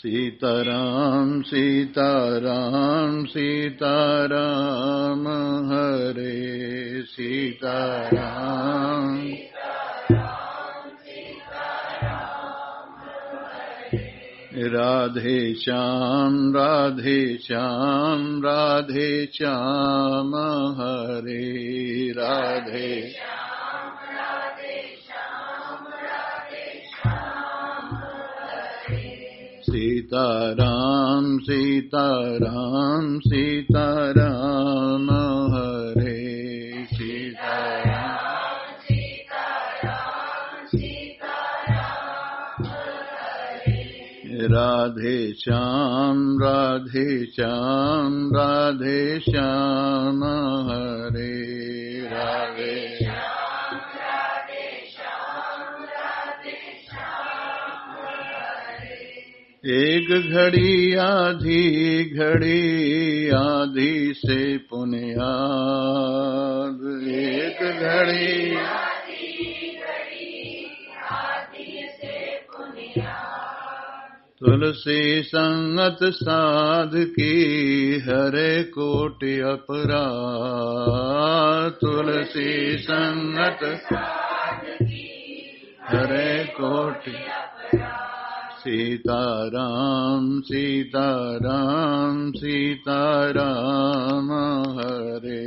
सीताराम सीताराम सीताराम हरे सीताराम राधे श्याम राधे श्याम राधे श्याम हरे राधे सीताराम सीताराम सीताराम हरे सीताराम राधे श्याम राधे श्याम राधे श्याम हरे राधे एक घड़ी आधी से पुनियाद एक घड़ी तुलसी संगत साध की हरे कोटि अपराध तुलसी संगत हरे कोटि सीताराम सीताराम सीताराम हरे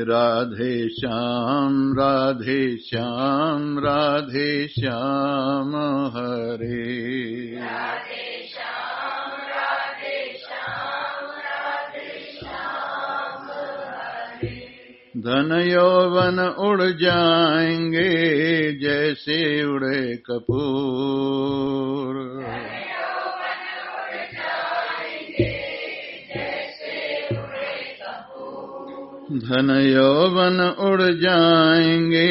राधे श्याम राधे श्याम राधे श्याम हरे धन यौवन उड़ जाएंगे जैसे उड़े कपूर धन यौवन उड़ जाएंगे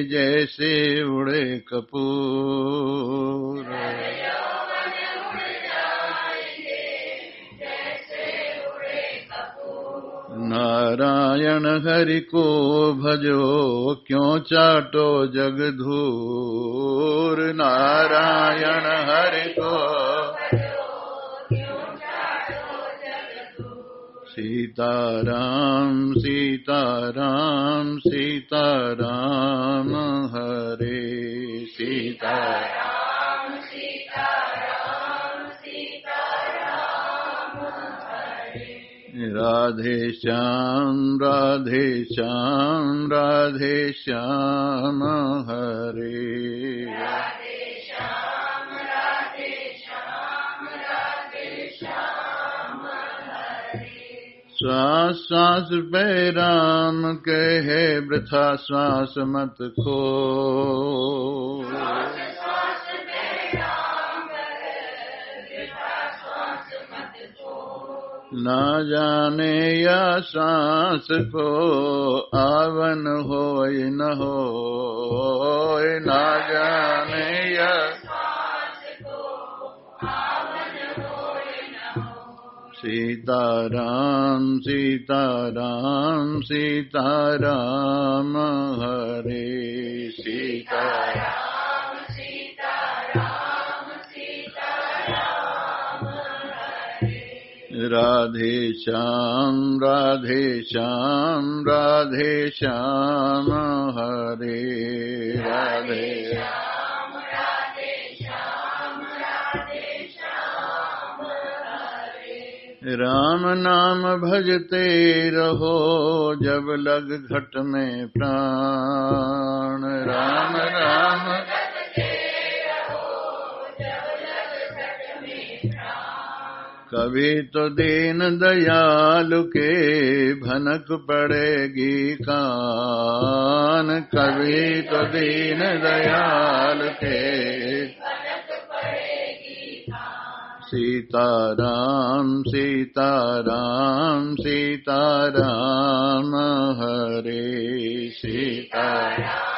जैसे उड़े कपूर नारायण हरि को भजो क्यों चाटो जग धूर नारायण हरि को सीताराम सीताराम सीताराम हरे सीताराम राधे श्याम राधे श्याम राधे श्याम हरे श्वास श्वास पे राम कहे वृथा श्वास मत खो ना जाने या सांस को आवन होय न होय ना जाने या सीताराम सीताराम सीताराम हरे सीताराम राधे श्याम राधे श्याम राधे श्याम हरे राधे राम नाम भजते रहो जब लग घट में प्राण राम राम कभी तो दीन दयालु के भनक पड़ेगी कान कभी तो दीन दयालु के सीताराम सीताराम सीताराम हरे सीताराम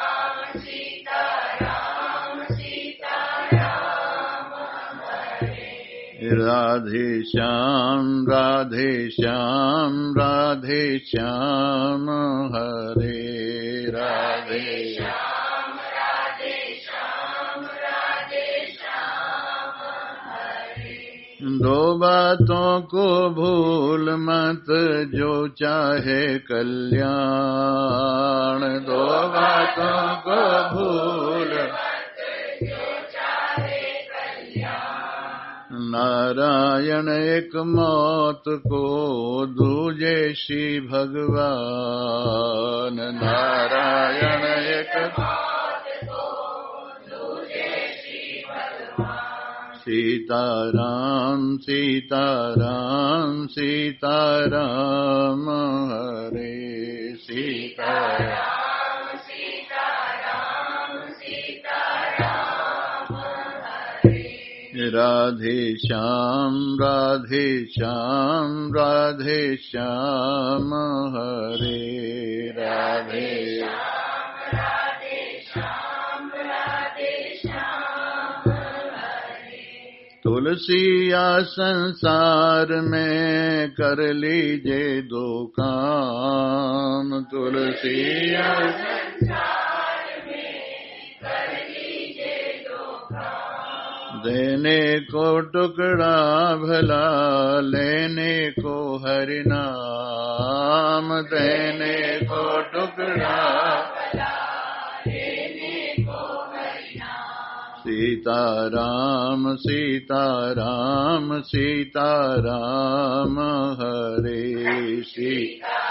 राधे श्याम राधे श्याम राधे श्याम हरे राधे दो बातों को भूल मत जो चाहे कल्याण दो बातों को भूल नारायण एक मौत को दूजे श्री भगवान नारायण एक सीताराम सीताराम सीताराम हरे सीताराम सीताराम सीताराम हरे राधे श्याम राधे श्याम राधे श्याम हरे राधे तुलसिया संसार में कर लीजे दो काम तुलसिया संसार में कर लीजे दो काम देने को टुकड़ा भला लेने को हरि नाम देने को टुकड़ा सीताराम सीताराम सीताराम हरे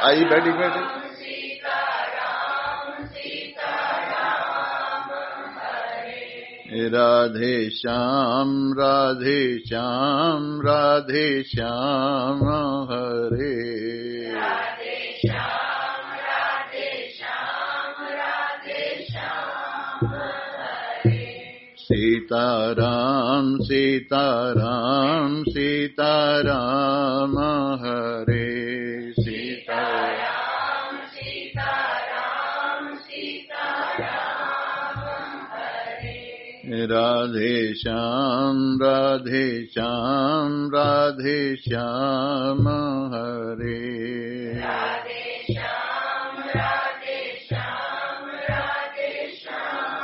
आई बैठी बैठी सीताराम सीताराम हरे राधे श्याम राधे श्याम राधे श्याम हरे राधे श्याम राधे श्याम राधे श्याम सीताराम सीताराम सीताराम हरे सीताराम सीताराम सीताराम हरे राधे श्याम राधे श्याम राधे श्याम हरे राधे श्याम राधे श्याम राधे श्याम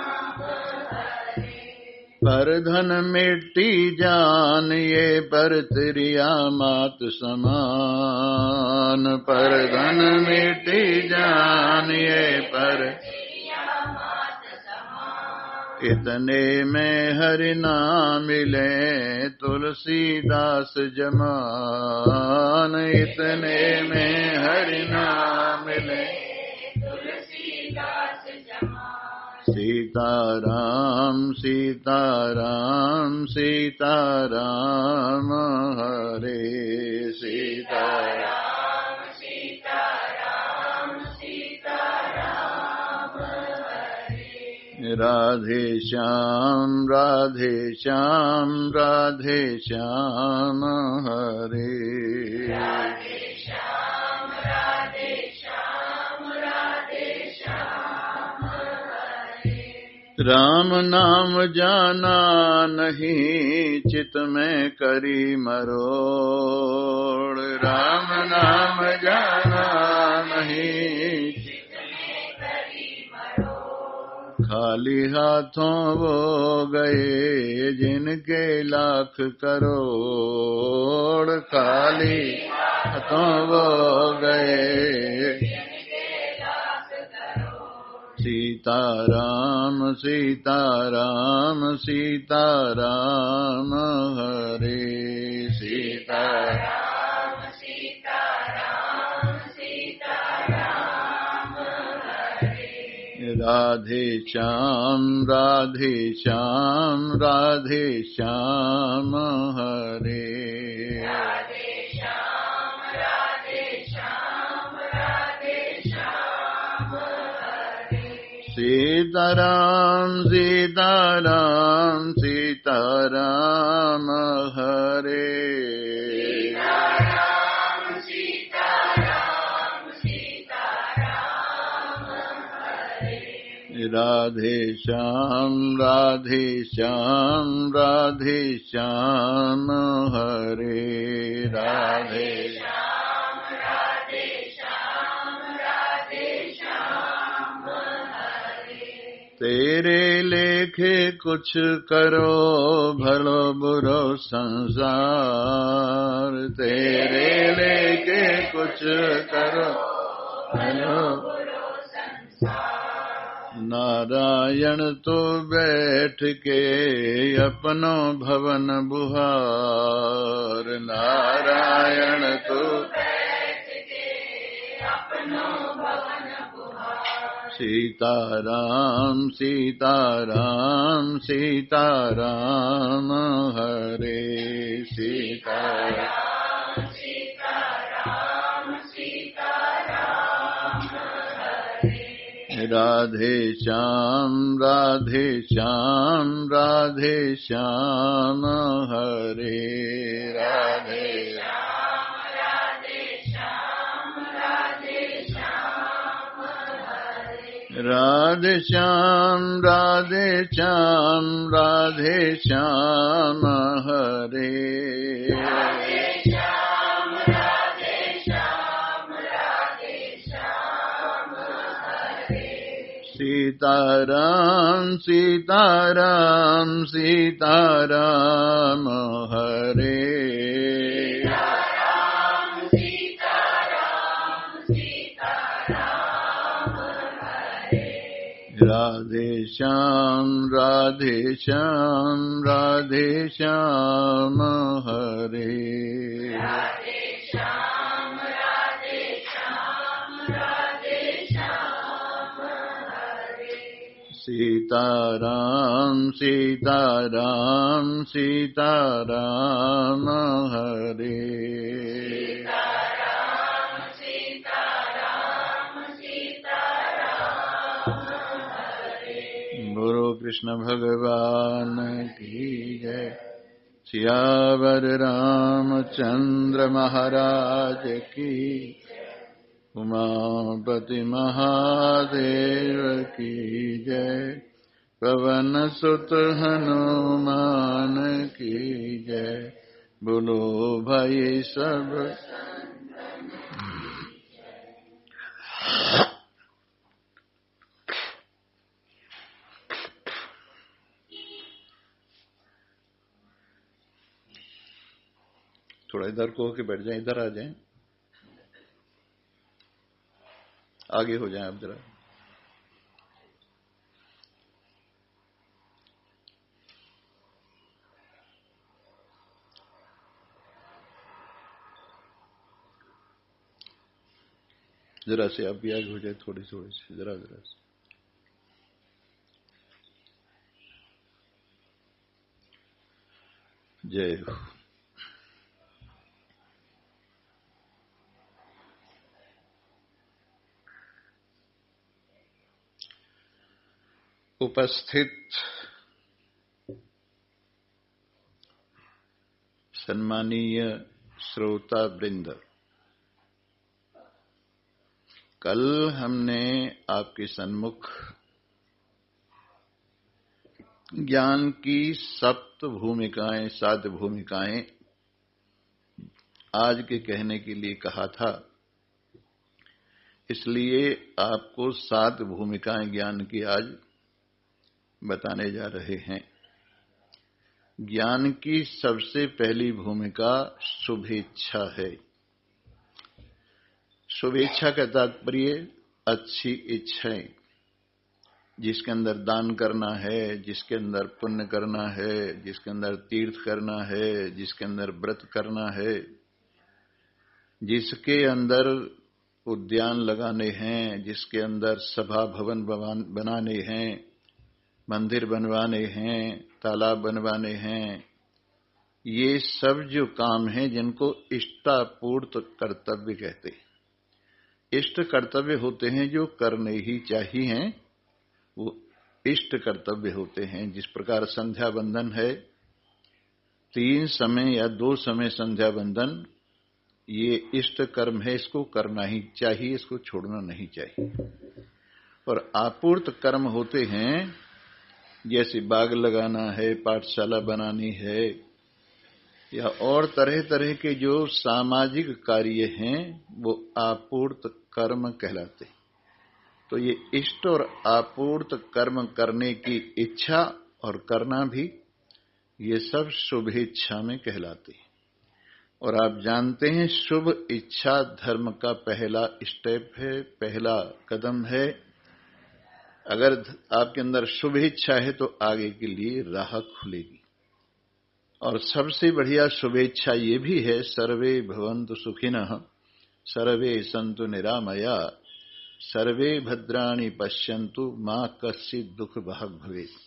पर धन मिट्टी जान ये पर त्रिया मात समान पर धन मिट्टी जान ये पर इतने में हरि नाम मिले तुलसीदास जमान इतने में हरि नाम मिले सीताराम सीताराम सीताराम हरे सीताराम सीताराम सीताराम हरे राधे श्याम राधे श्याम राधे श्याम हरे राधे श्याम राधे श्याम राधे श्याम राम नाम जाना नहीं चित में करी मरोड़ राम नाम जाना नहीं चित में करी मरोड़ खाली हाथों वो गए जिनके लाख करोड़ खाली हाथों वो गए सीताराम सीताराम सीताराम हरे सीताराम सीताराम सीताराम हरे राधे श्याम राधे श्याम राधे श्याम हरे राधे श्याम राधे श्याम राधे श्याम सीताराम सीताराम सीताराम हरे सीताराम सीताराम सीताराम हरे राधे श्याम राधे श्याम राधे श्याम हरे राधे श्याम राधे श्याम राधे श्याम तेरे लेखे कुछ करो भलो बुरो संसार, तेरे लेखे कुछ करो भलो बुरो संसार। नारायण तो बैठ के अपनो भवन बुहार, नारायण तो बैठ के अपनो भवन बुहार। सीताराम सीताराम सीताराम हरे सीताराम सीताराम सीताराम हरे। राधे श्याम राधे श्याम राधे श्याम हरे राधे श्याम राधे श्याम राधे श्याम हरे। राधे श्याम राधे श्याम राधे श्याम हरे। राधे श्याम राधे श्याम राधे श्याम हरे। सीताराम सीताराम सीताराम हरे। सीताराम सीताराम सीताराम हरे। राधे श्याम राधे श्याम राधे श्याम हरे। राधे श्याम राधे श्याम राधे श्याम हरे। सीताराम सीताराम सीताराम हरे। सीताराम सीताराम सीताराम हरे। गुरु कृष्ण भगवान की जय। सियावर रामचंद्र महाराज की, उमापति महादेव की जय। पवन सुत हनुमान की जय। बोलो भाई सब। थोड़ा इधर को होके बैठ जाए, इधर आ जाए, आगे हो जाए आप जरा। जरा से आप भी आगे हो जाए, थोड़ी थोड़ी सी, जरा जरा से। जय हो। उपस्थित सम्मानीय श्रोता वृंद, कल हमने आपके सन्मुख ज्ञान की 7 भूमिकाएं, 7 भूमिकाएं आज के कहने के लिए कहा था। इसलिए आपको 7 भूमिकाएं ज्ञान की आज बताने जा रहे हैं। ज्ञान की सबसे पहली भूमिका शुभेच्छा है। शुभेच्छा का तात्पर्य अच्छी इच्छाएं, जिसके अंदर दान करना है, जिसके अंदर पुण्य करना है, जिसके अंदर तीर्थ करना है, जिसके अंदर व्रत करना है, जिसके अंदर उद्यान लगाने हैं, जिसके अंदर सभा भवन बनाने हैं, मंदिर बनवाने हैं, तालाब बनवाने हैं, ये सब जो काम हैं जिनको इष्टापूर्त कर्तव्य कहते हैं। इष्ट कर्तव्य होते हैं जो करने ही चाहिए, वो इष्ट कर्तव्य होते हैं। जिस प्रकार संध्या बंदन है, 3 समय या 2 समय संध्या बंदन, ये इष्ट कर्म है, इसको करना ही चाहिए, इसको छोड़ना नहीं चाहिए। और आपूर्त कर्म होते हैं, जैसे बाग लगाना है, पाठशाला बनानी है, या और तरह तरह के जो सामाजिक कार्य हैं, वो आपूर्त कर्म कहलाते हैं। तो ये इष्ट और आपूर्त कर्म करने की इच्छा और करना भी, ये सब शुभ इच्छा में कहलाते हैं। और आप जानते हैं शुभ इच्छा धर्म का पहला स्टेप है, पहला कदम है। अगर आपके अंदर शुभ इच्छा है तो आगे के लिए राह खुलेगी। और सबसे बढ़िया शुभ इच्छा ये भी है, सर्वे भवन्तु सुखिनः, सर्वे सन्तु निरामया, सर्वे भद्राणि पश्यन्तु, मा कश्चित् दुख भाग् भवेत्।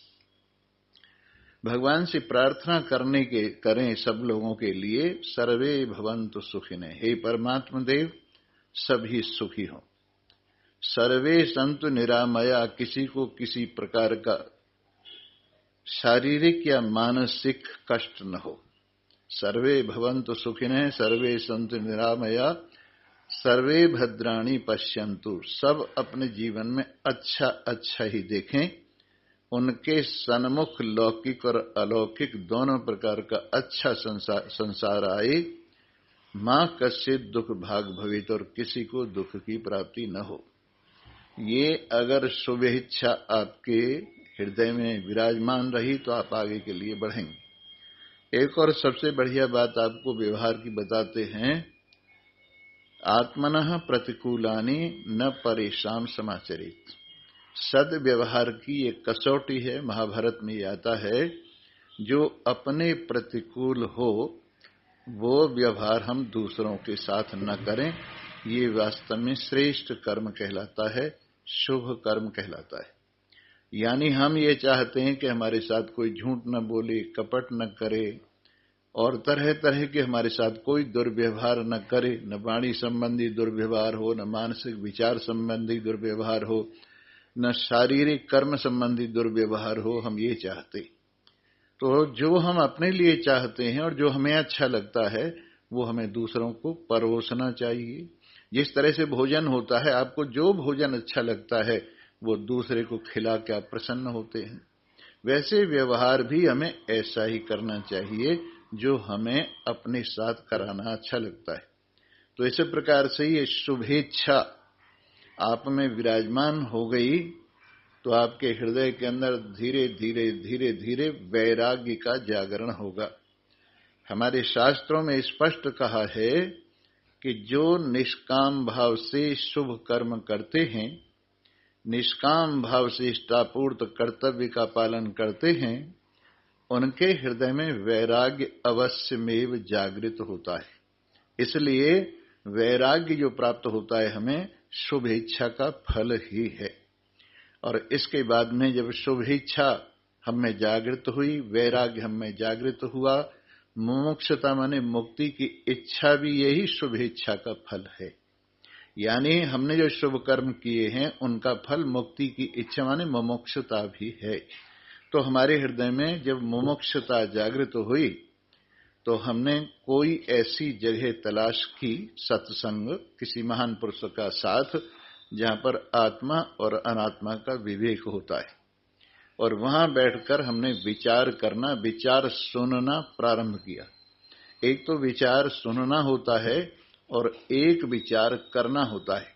भगवान से प्रार्थना करें सब लोगों के लिए, सर्वे भवन्तु सुखिनः, हे परमात्मा देव सभी सुखी हों। सर्वे सन्तु निरामया, किसी को किसी प्रकार का शारीरिक या मानसिक कष्ट न हो। सर्वे भवन्तु सुखिनः, सर्वे सन्तु निरामया, सर्वे भद्राणि पश्यन्तु, सब अपने जीवन में अच्छा अच्छा ही देखें, उनके सन्मुख लौकिक और अलौकिक दोनों प्रकार का अच्छा संसार आए। मां कश्चित् दुख भाग् भवेत्, और किसी को दुख की प्राप्ति न हो। ये अगर शुभ इच्छा आपके हृदय में विराजमान रही तो आप आगे के लिए बढ़ेंगे। एक और सबसे बढ़िया बात आपको व्यवहार की बताते हैं, आत्मनः प्रतिकूलानि न परेशान समाचरित। सद्व्यवहार की एक कसौटी है, महाभारत में आता है, जो अपने प्रतिकूल हो वो व्यवहार हम दूसरों के साथ न करें। ये वास्तव में श्रेष्ठ कर्म कहलाता है, शुभ कर्म कहलाता है। यानी हम ये चाहते हैं कि हमारे साथ कोई झूठ न बोले, कपट न करे, और तरह तरह के हमारे साथ कोई दुर्व्यवहार न करे, न वाणी संबंधी दुर्व्यवहार हो, न मानसिक विचार संबंधी दुर्व्यवहार हो, न शारीरिक कर्म संबंधी दुर्व्यवहार हो। हम ये चाहते, तो जो हम अपने लिए चाहते हैं और जो हमें अच्छा लगता है वो हमें दूसरों को परोसना चाहिए। जिस तरह से भोजन होता है, आपको जो भोजन अच्छा लगता है वो दूसरे को खिला के आप प्रसन्न होते हैं, वैसे व्यवहार भी हमें ऐसा ही करना चाहिए जो हमें अपने साथ कराना अच्छा लगता है। तो इसी प्रकार से ये शुभेच्छा आप में विराजमान हो गई तो आपके हृदय के अंदर धीरे धीरे धीरे धीरे वैराग्य का जागरण होगा। हमारे शास्त्रों में स्पष्ट कहा है कि जो निष्काम भाव से शुभ कर्म करते हैं, निष्काम भाव से इष्टापूर्त कर्तव्य का पालन करते हैं, उनके हृदय में वैराग्य अवश्यमेव जागृत होता है। इसलिए वैराग्य जो प्राप्त होता है हमें शुभ इच्छा का फल ही है। और इसके बाद में जब शुभ इच्छा हम में जागृत हुई, वैराग्य हम में जागृत हुआ, मुमुक्षुता माने मुक्ति की इच्छा भी यही शुभ इच्छा का फल है। यानी हमने जो शुभ कर्म किए हैं उनका फल मुक्ति की इच्छा माने मुमुक्षुता भी है। तो हमारे हृदय में जब मुमुक्षुता जागृत हुई तो हमने कोई ऐसी जगह तलाश की, सत्संग, किसी महान पुरुष का साथ, जहां पर आत्मा और अनात्मा का विवेक होता है, और वहां बैठकर हमने विचार करना, विचार सुनना प्रारंभ किया। एक तो विचार सुनना होता है और एक विचार करना होता है।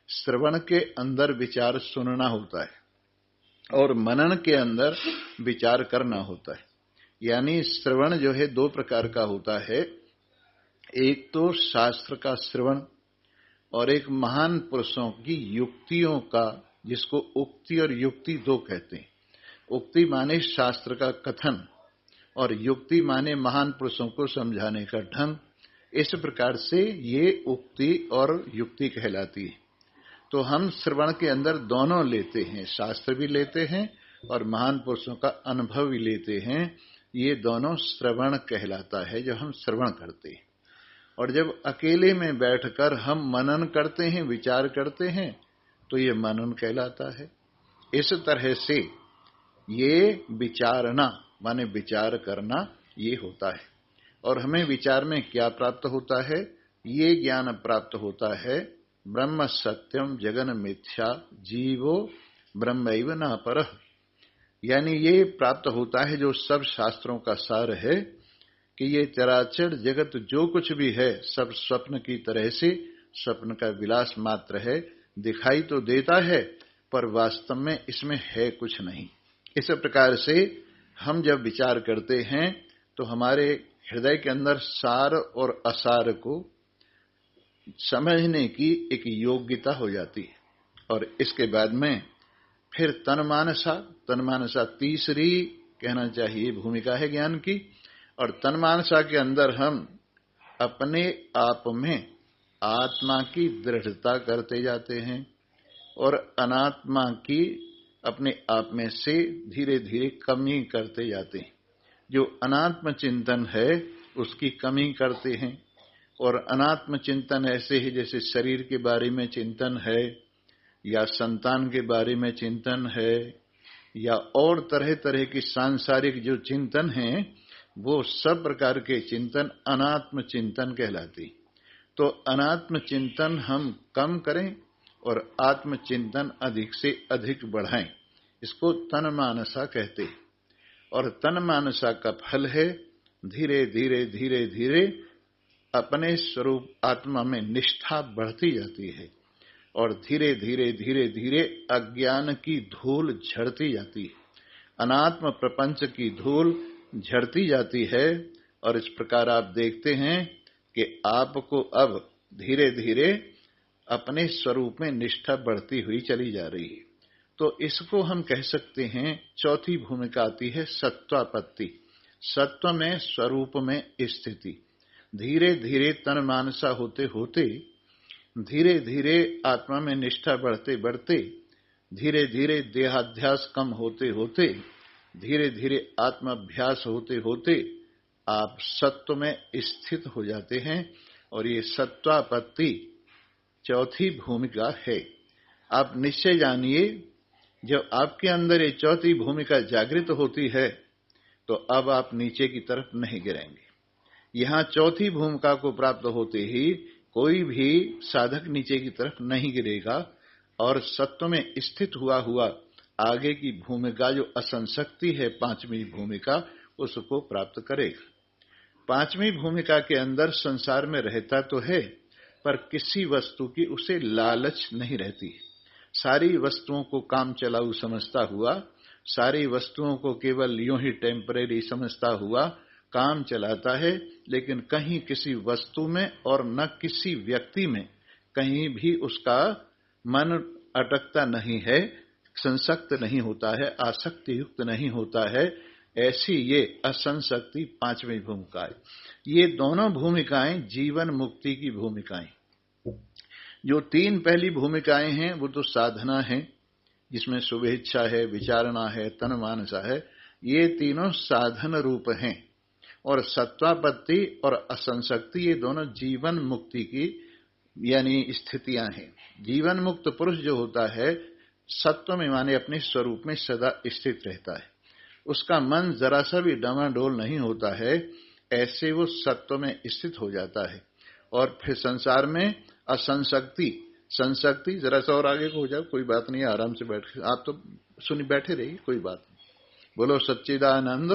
श्रवण के अंदर विचार सुनना होता है और मनन के अंदर विचार करना होता है। यानी श्रवण जो है दो प्रकार का होता है, एक तो शास्त्र का श्रवण और एक महान पुरुषों की युक्तियों का, जिसको उक्ति और युक्ति दो कहते हैं। उक्ति माने शास्त्र का कथन और युक्ति माने महान पुरुषों को समझाने का ढंग। इस प्रकार से ये उक्ति और युक्ति कहलाती है। तो हम श्रवण के अंदर दोनों लेते हैं, शास्त्र भी लेते हैं और महान पुरुषों का अनुभव भी लेते हैं। ये दोनों श्रवण कहलाता है जो हम श्रवण करते हैं। और जब अकेले में बैठकर हम मनन करते हैं, विचार करते हैं, तो ये मनन कहलाता है। इस तरह से ये विचारना माने विचार करना ये होता है। और हमें विचार में क्या प्राप्त होता है? ये ज्ञान प्राप्त होता है, ब्रह्म सत्यम जगन मिथ्या जीवो ब्रह्मैव न परः। यानी ये प्राप्त होता है जो सब शास्त्रों का सार है कि ये चराचर जगत जो कुछ भी है सब स्वप्न की तरह से, स्वप्न का विलास मात्र है। दिखाई तो देता है पर वास्तव में इसमें है कुछ नहीं। इस प्रकार से हम जब विचार करते हैं तो हमारे हृदय के अंदर सार और असार को समझने की एक योग्यता हो जाती है। और इसके बाद में फिर तन्मानसा तीसरी कहना चाहिए भूमिका है ज्ञान की। और तन्मानसा के अंदर हम अपने आप में आत्मा की दृढ़ता करते जाते हैं और अनात्मा की अपने आप में से धीरे धीरे कमी करते जाते हैं। जो अनात्म चिंतन है उसकी कमी करते हैं। और अनात्म चिंतन ऐसे ही जैसे शरीर के बारे में चिंतन है या संतान के बारे में चिंतन है या और तरह तरह की सांसारिक जो चिंतन है वो सब प्रकार के चिंतन अनात्म चिंतन कहलाती। तो अनात्म चिंतन हम कम करें और आत्म चिंतन अधिक से अधिक बढ़ाएं, इसको तन्मानसा कहते हैं। और तन्मानसा का फल है धीरे धीरे धीरे धीरे अपने स्वरूप आत्मा में निष्ठा बढ़ती जाती है और धीरे धीरे धीरे धीरे अज्ञान की धूल झड़ती जाती है, अनात्म प्रपंच की धूल झड़ती जाती है। और इस प्रकार आप देखते हैं कि आपको अब धीरे धीरे अपने स्वरूप में निष्ठा बढ़ती हुई चली जा रही है। तो इसको हम कह सकते हैं चौथी भूमिका आती है सत्वापत्ति, सत्व में स्वरूप में स्थिति। धीरे धीरे तन्मानसा होते होते धीरे धीरे आत्मा में निष्ठा बढ़ते बढ़ते धीरे धीरे देहाध्यास कम होते होते धीरे धीरे आत्माभ्यास होते होते आप सत्व में स्थित हो जाते हैं। और ये सत्वापत्ति चौथी भूमिका है। आप निश्चय जानिए जब आपके अंदर ये चौथी भूमिका जागृत होती है तो अब आप नीचे की तरफ नहीं गिरेंगे। यहाँ चौथी भूमिका को प्राप्त होते ही कोई भी साधक नीचे की तरफ नहीं गिरेगा और सत्व में स्थित हुआ हुआ आगे की भूमिका जो असंशक्ति है पांचवी भूमिका उसको प्राप्त करेगा। पांचवी भूमिका के अंदर संसार में रहता तो है पर किसी वस्तु की उसे लालच नहीं रहती। सारी वस्तुओं को काम चलाऊ समझता हुआ, सारी वस्तुओं को केवल यूं ही टेम्परेरी समझता हुआ काम चलाता है, लेकिन कहीं किसी वस्तु में और न किसी व्यक्ति में कहीं भी उसका मन अटकता नहीं है, संसक्त नहीं होता है, आसक्ति युक्त नहीं होता है। ऐसी ये असंशक्ति पांचवी भूमिका है। ये दोनों भूमिकाएं जीवन मुक्ति की भूमिकाएं। जो तीन पहली भूमिकाएं हैं वो तो साधना है जिसमें शुभेच्छा है, विचारणा है, तन्मानसा है। ये तीनों साधन रूप हैं। और सत्वापत्ति और असंशक्ति ये दोनों जीवन मुक्ति की यानी स्थितियां हैं। जीवन मुक्त पुरुष जो होता है सत्व में माने अपने स्वरूप में सदा स्थित रहता है, उसका मन जरा सा भी डमाडोल नहीं होता है, ऐसे वो सत्व में स्थित हो जाता है। और फिर संसार में असंशक्ति संशक्ति जरा सा और आगे को हो जाए, कोई बात नहीं, आराम से बैठ, आप तो सुनी बैठे रहिए, कोई बात नहीं। बोलो सच्चिदानंद।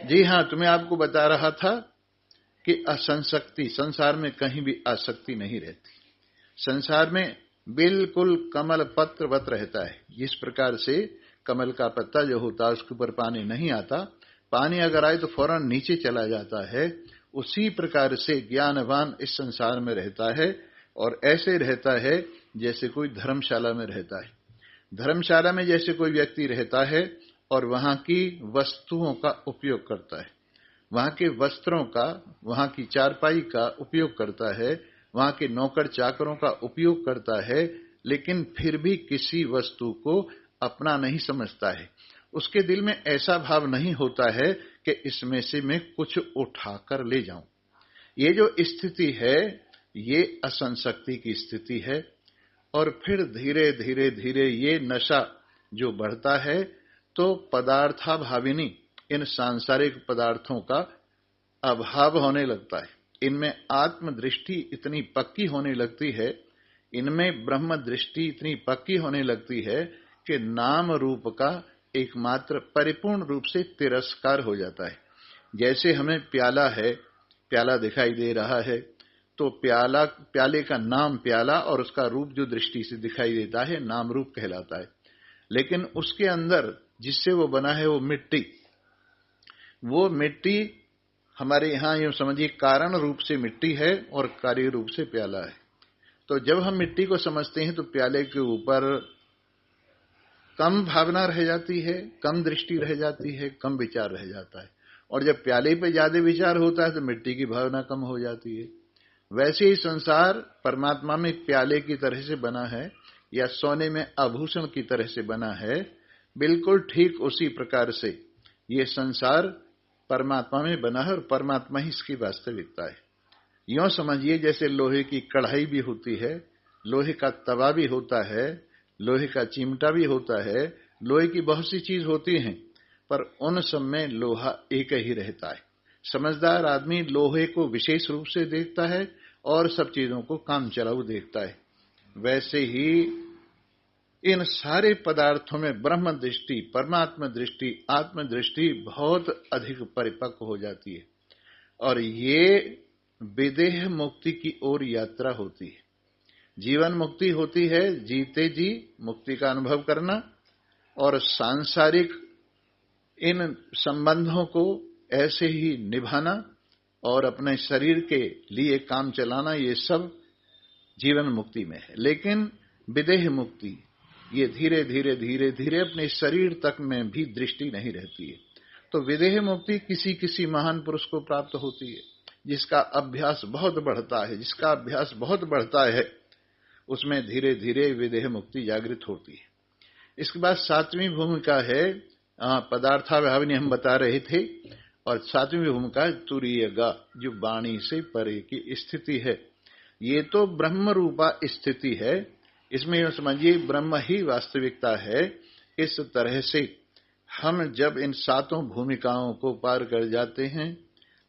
जी हाँ, तुम्हें आपको बता रहा था कि असंशक्ति, संसार में कहीं भी आसक्ति नहीं रहती। संसार में बिल्कुल कमल पत्रवत रहता है। जिस प्रकार से कमल का पत्ता जो होता है उसके ऊपर पानी नहीं आता, पानी अगर आए तो फौरन नीचे चला जाता है, उसी प्रकार से ज्ञानवान इस संसार में रहता है। और ऐसे रहता है जैसे कोई धर्मशाला में रहता है। धर्मशाला में जैसे कोई व्यक्ति रहता है और वहां की वस्तुओं का उपयोग करता है, वहां के वस्त्रों का, वहां की चारपाई का उपयोग करता है, वहां के नौकर चाकरों का उपयोग करता है, लेकिन फिर भी किसी वस्तु को अपना नहीं समझता है। उसके दिल में ऐसा भाव नहीं होता है कि इसमें से मैं कुछ उठाकर ले जाऊं। ये जो स्थिति है ये असंशक्ति की स्थिति है। और फिर धीरे धीरे धीरे ये नशा जो बढ़ता है तो पदार्थाभाविनी इन सांसारिक पदार्थों का अभाव होने लगता है। इनमें आत्मदृष्टि इतनी पक्की होने लगती है, इनमें ब्रह्म दृष्टि इतनी पक्की होने लगती है कि नाम रूप का एकमात्र परिपूर्ण रूप से तिरस्कार हो जाता है। जैसे हमें प्याला है, प्याला दिखाई दे रहा है तो प्याले का नाम प्याला और उसका रूप जो दृष्टि से दिखाई देता है नाम रूप कहलाता है। लेकिन उसके अंदर जिससे वो बना है वो मिट्टी हमारे यहां यूं समझिए कारण रूप से मिट्टी है और कार्य रूप से प्याला है। तो जब हम मिट्टी को समझते हैं तो प्याले के ऊपर कम भावना रह जाती है, कम दृष्टि रह जाती है, कम विचार रह जाता है। और जब प्याले पे ज्यादा विचार होता है तो मिट्टी की भावना कम हो जाती है। वैसे ही संसार परमात्मा में प्याले की तरह से बना है या सोने में आभूषण की तरह से बना है। बिल्कुल ठीक उसी प्रकार से ये संसार परमात्मा में बना है और परमात्मा ही इसकी वास्तविकता है। यूं समझिए जैसे लोहे की कढ़ाई भी होती है, लोहे का तवा भी होता है, लोहे का चिमटा भी होता है, लोहे की बहुत सी चीज होती हैं, पर उन सब में लोहा एक ही रहता है। समझदार आदमी लोहे को विशेष रूप से देखता है और सब चीजों को काम चलाऊ देखता है। वैसे ही इन सारे पदार्थों में ब्रह्म दृष्टि, परमात्मा दृष्टि, आत्म दृष्टि बहुत अधिक परिपक्व हो जाती है और ये विदेह मुक्ति की ओर यात्रा होती है। जीवन मुक्ति होती है जीते जी मुक्ति का अनुभव करना और सांसारिक इन संबंधों को ऐसे ही निभाना और अपने शरीर के लिए काम चलाना, ये सब जीवन मुक्ति में है। लेकिन विदेह मुक्ति ये धीरे धीरे धीरे धीरे अपने शरीर तक में भी दृष्टि नहीं रहती है। तो विदेह मुक्ति किसी किसी महान पुरुष को प्राप्त होती है जिसका अभ्यास बहुत बढ़ता है, जिसका अभ्यास बहुत बढ़ता है उसमें धीरे धीरे विदेह मुक्ति जागृत होती है। इसके बाद सातवीं भूमिका है पदार्थाभाविनी हम बता रहे थे, और सातवीं भूमिका तुरीयगा जो वाणी से परे की स्थिति है। ये तो ब्रह्म रूपा स्थिति है, इसमें यह समझिए ब्रह्म ही वास्तविकता है। इस तरह से हम जब इन सातों भूमिकाओं को पार कर जाते हैं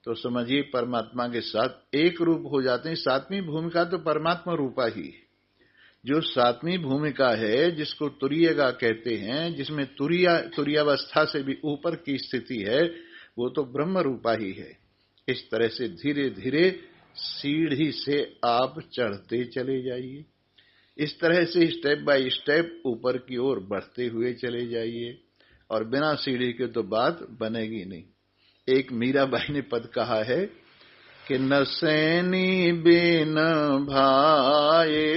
तो समझिए परमात्मा के साथ एक रूप हो जाते हैं। सातवीं भूमिका तो परमात्मा रूपा ही है। जो सातवीं भूमिका है जिसको तुरीयगा कहते हैं, जिसमें तुरीयावस्था से भी ऊपर की स्थिति है, वो तो ब्रह्म रूपा ही है। इस तरह से धीरे धीरे सीढ़ी से आप चढ़ते चले जाइए। इस तरह से स्टेप बाय स्टेप ऊपर की ओर बढ़ते हुए चले जाइए और बिना सीढ़ी के तो बात बनेगी नहीं। एक मीराबाई ने पद कहा है कि न सैनी बिन भाएली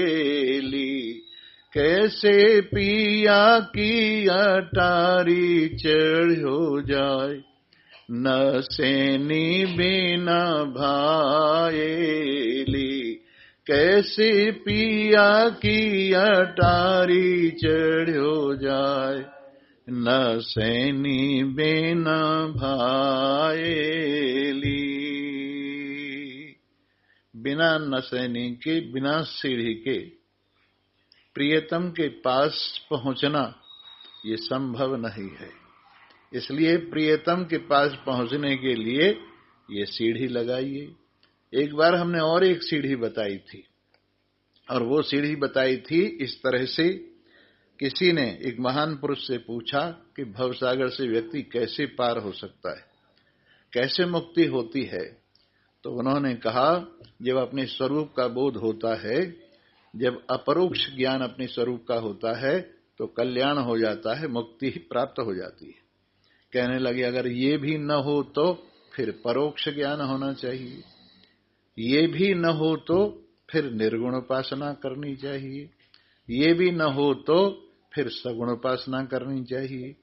कैसे पिया की अटारी चढ़ो जाए। न सैनी बिन भाएली कैसे पिया की अटारी चढ़ो जाए। न सैनी बिना भाएली, बिना नसैनी के, बिना सीढ़ी के प्रियतम के पास पहुंचना ये संभव नहीं है। इसलिए प्रियतम के पास पहुंचने के लिए ये सीढ़ी लगाइए। एक बार हमने और एक सीढ़ी बताई थी, और वो सीढ़ी बताई थी इस तरह से, किसी ने एक महान पुरुष से पूछा कि भवसागर से व्यक्ति कैसे पार हो सकता है, कैसे मुक्ति होती है। तो उन्होंने कहा जब अपने स्वरूप का बोध होता है, जब अपरोक्ष ज्ञान अपने स्वरूप का होता है तो कल्याण हो जाता है, मुक्ति प्राप्त हो जाती है। कहने लगे अगर ये भी न हो तो फिर परोक्ष ज्ञान होना चाहिए, ये भी न हो तो फिर निर्गुण उपासना करनी चाहिए, ये भी न हो तो फिर सगुण उपासना करनी चाहिए,